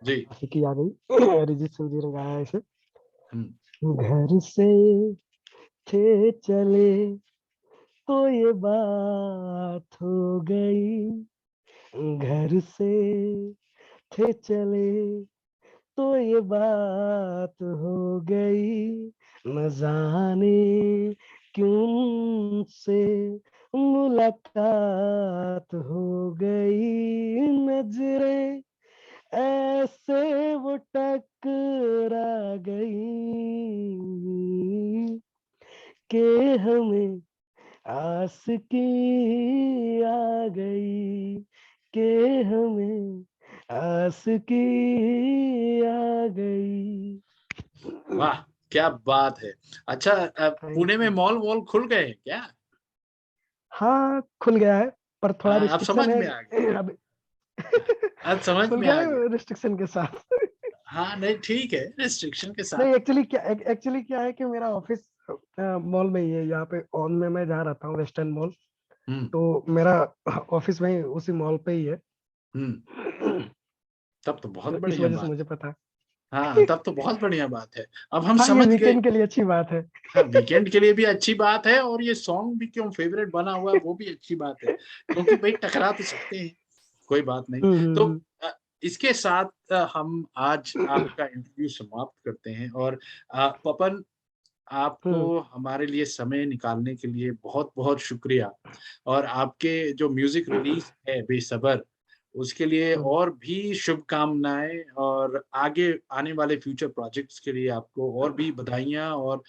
जी। आशिकी आ गई। अरिजीत सिंह जी ने गाया है इसे। हुँ। घर से थे चले तो ये बात हो गई, घर से थे चले तो ये बात हो गई, न जाने क्यों से मुलाकात हो गई, नजरें ऐसे वो टकरा गई कि हमें आशिकी आ गई, कि हमें आशिकी आ गई। वाह! क्या बात है। अच्छा, थैंक पुणे में यू। मॉल-वॉल खुल गए हैं क्या? हाँ, खुल गया है, पर थोड़ा हाँ, अब समझ रिस्ट्रिक्शन है में आ गया। अभी। अब समझ खुल में गया आ गया। है रिस्ट्रिक्शन के साथ। हाँ, नहीं ठीक है, रिस्ट्रिक्शन के साथ। नहीं, एक्चुअली क्या है कि मेरा ऑफिस मॉल में ही है, यहाँ पे ऑन में मैं जहाँ रहता हूँ वेस्टर्न मॉल, हुँ, तो मेरा ऑफिस वहीं उसी मॉल पे ही है। हुँ, तब तो बहुत तो इस बढ़िया वजह से बात मुझे है। पता हाँ, है। तब तो बहुत बढ़िया बात है। अब हम हाँ, ये समझ गए। वीकेंड के लिए अच्छी बात है। हाँ, वीकेंड के लिए भी अच्छी बात है और ये सॉन्ग भी क्यों फ़ेवरेट बना हुआ है, वो भी अच्छी बात है। क्योंकि भई टकरा तो सकते हैं, कोई बात नहीं। हुँ, हुँ, तो हुँ, अ, इसके साथ हम आज आपका इंटरव्यू समाप्त करते हैं और पपन, आपको हुँ, हमारे लिए समय निकालने के लिए बहुत-बहुत शुक्रिया और आपके जो म्यूज़िक रिलीज़ है बेसब्र, उसके लिए हुँ, और भी शुभकामनाएँ और आगे आने वाले फ्यूचर प्रोजेक्ट्स के लिए आपको और भी बधाइयाँ और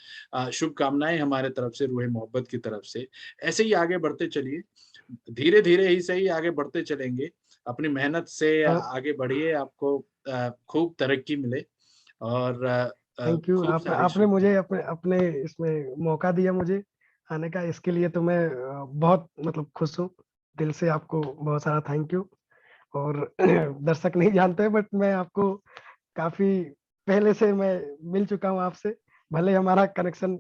शुभकामनाएँ हमारे तरफ से, रूहे मोहब्बत की तरफ से। ऐसे ही आगे बढ़ते चलिए, धीरे-धीरे ही सही आगे बढ़ते चलेंगे। अपनी मेहनत से हाँ, आगे बढ़िए, आपको खूब तरक्की मिले और थैंक यू। खूब सारी आपने मुझे शुभकामनाएँ। अपने अपने इसमें मौका दिया मुझे आने का, इसके लिए तो मैं बहुत मतलब खुश हूँ। दिल से आपको बहुत सारा थैंक यू। और दर्शक नहीं जानते, बट मैं आपको काफ़ी पहले से मैं मिल चुका हूँ आपसे। भले हमारा कनेक्शन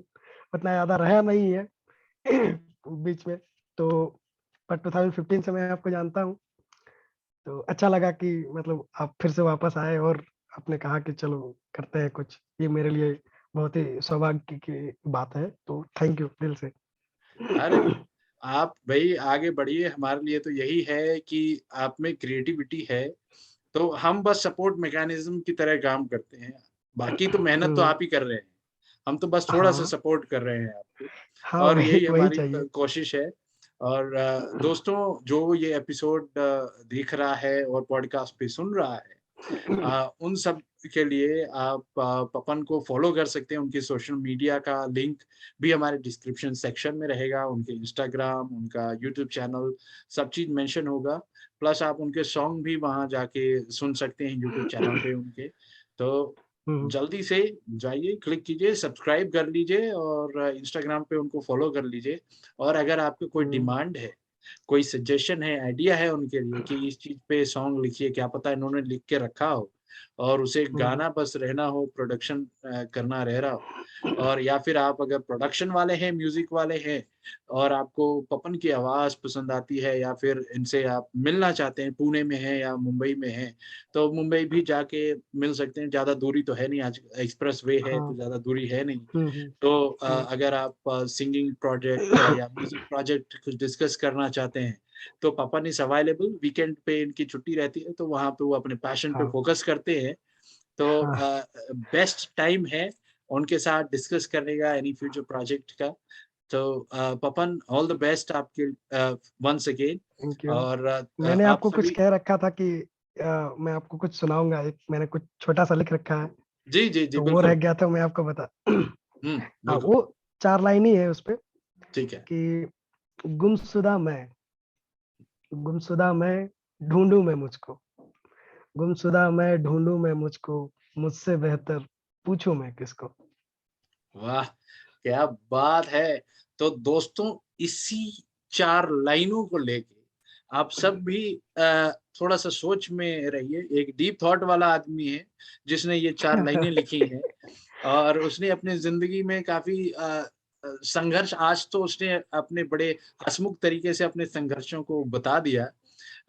उतना ज़्यादा रहा नहीं है बीच में, तो पर 2015 से मैं आपको जानता हूँ। तो अच्छा लगा कि मतलब आप फिर से वापस आए और आपने कहा कि चलो करते हैं कुछ। ये मेरे लिए बहुत ही सौभाग्य की बात है, तो थैंक यू दिल से। अरे! आप भई आगे बढ़िए, हमारे लिए तो यही है कि आप में क्रिएटिविटी है, तो हम बस सपोर्ट मैकेनिज़्म की तरह काम करते हैं। बाकी तो मेहनत तो हुँ, आप ही कर रहे हैं। हम तो बस थोड़ा-सा हाँ, सपोर्ट कर रहे हैं आपको हाँ, और वही यही वही हमारी चाहिए। कोशिश है। और दोस्तों जो ये एपिसोड देख रहा है और पॉडकास्ट पे सुन रहा है, उन सब के लिए आप पपन को फ़ॉलो कर सकते हैं, उनके सोशल मीडिया का लिंक भी हमारे डिस्क्रिप्शन सेक्शन में रहेगा, उनके इंस्टाग्राम, उनका यूट्यूब चैनल, सब चीज़ मेंशन होगा। प्लस आप उनके सॉन्ग भी वहाँ जाके सुन सकते हैं यूट्यूब चैनल पे उनके। तो हुँ, जल्दी से जाइए, क्लिक कीजिए, सब्सक्राइब कर लीजिए और इंस्टाग्राम पे उनको फ़ॉलो कर लीजिए। और अगर आपको कोई हुँ, डिमांड है, कोई सजेशन है, आइडिया है उनके लिए कि इस चीज़ पे सॉन्ग लिखिए, क्या पता इन्होंने लिख के रखा हो और उसे हुँ, गाना बस रहना हो, प्रोडक्शन करना रह रहा हो। और या फिर आप अगर प्रोडक्शन वाले हैं, म्यूज़िक वाले हैं और आपको पपन की आवाज़ पसंद आती है या फिर इनसे आप मिलना चाहते हैं, पुणे में हैं या मुंबई में हैं, तो मुंबई भी जाके मिल सकते हैं, ज़्यादा दूरी तो है नहीं, आज एक्सप्रेस वे है हाँ, तो ज़्यादा दूरी है नहीं। हुँ, हुँ, तो हुँ। अगर आप सिंगिंग प्रोजेक्ट या म्यूज़िक प्रोजेक्ट कुछ डिस्कस करना चाहते हैं, तो पापा इज़ अवेलेबल, वीकेंड पे इनकी छुट्टी रहती है, तो वहाँ पे वो अपने पैशन पे हाँ, फ़ोकस करते हैं। तो हाँ, बेस्ट टाइम है उनके साथ डिस्कस करने का एनी फ्यूचर प्रोजेक्ट का। तो पपन ऑल द बेस्ट आपके वन्स अगेन थैंक यू। और मैंने आप आपको कुछ सभी। कह रखा था कि मैं आपको कुछ सुनाऊँगा, एक मैंने कुछ छोटा-सा लिख रखा है, जी, जी, जी, तो वो रह बिल्कुल। गया था, मैं आपको बता हुँ, हाँ, बिल्कुल, वो 4 लाइन ही है उसपे ठीक है। कि गुमशुदा मैं, ढूँढूँ मैं मुझको, गुमशुदा मैं, ढूँढूँ मैं मुझको, मुझसे बेहतर पूछूँ मैं किसको। वाह! क्या बात है। तो दोस्तों इसी 4 लाइनों को लेके आप सब भी थोड़ा-सा सोच में रहिए। एक डीप थॉट वाला आदमी है जिसने ये 4 लाइनें लिखी हैं और उसने अपनी ज़िंदगी में काफ़ी संघर्ष आज तो उसने अपने बड़े हँसमुख तरीके से अपने संघर्षों को बता दिया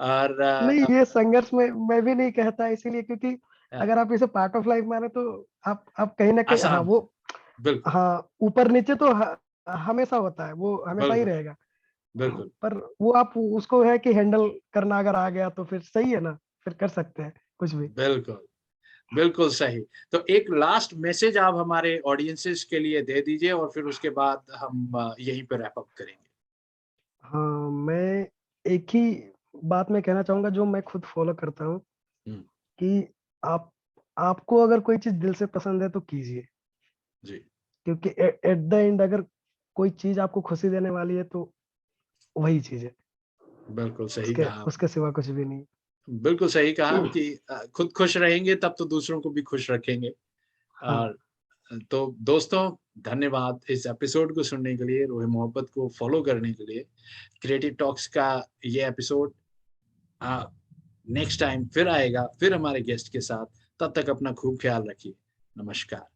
और नहीं, ये संघर्ष में मैं भी नहीं कहता इसीलिए क्योंकि अ, अगर आप इसे पार्ट ऑफ लाइफ माने तो आप कहीं न कहीं हाँ, आसान है। वो बिल्कुल, हाँ, ऊपर-नीचे तो हमेशा होता है, वो हमेशा ही बिल्कुल, रहेगा। बिल्कुल। पर वो आप उसको है कि हैंडल करना अगर आ गया तो फिर सही है ना, फिर कर सकते हैं कुछ भी। बिल्कुल, बिल्कुल सही। तो एक लास्ट मैसेज आप हमारे ऑडियंसेस के लिए दे दीजिए और फिर उसके बाद हम यहीं पे रैप अप करेंगे। हाँ, मैं एक ही बात मैं कहना चाहूँगा जो मैं खुद फ़ॉलो करता हूँ हुँ, कि आप आपको अगर कोई चीज़ दिल से पसंद है तो कीजिए। जी, क्योंकि एट द एंड अगर कोई चीज़ आपको खुशी देने वाली है तो वही चीज़ है। बिल्कुल सही उसके कहा उसके आपने। सिवा कुछ भी नहीं। बिल्कुल सही कहा कि खुद खुश रहेंगे तब तो दूसरों को भी खुश रखेंगे। हाँ, और तो दोस्तों धन्यवाद इस एपिसोड को सुनने के लिए, रूह मोहब्बत को फॉलो करने के लिए। क्रिएटिव टॉक्स का ये एपिसोड अ, नेक्स्ट टाइम फिर आएगा, फिर हमारे गेस्ट के साथ। तब तक अपना खूब ख्याल रखिए। नमस्कार।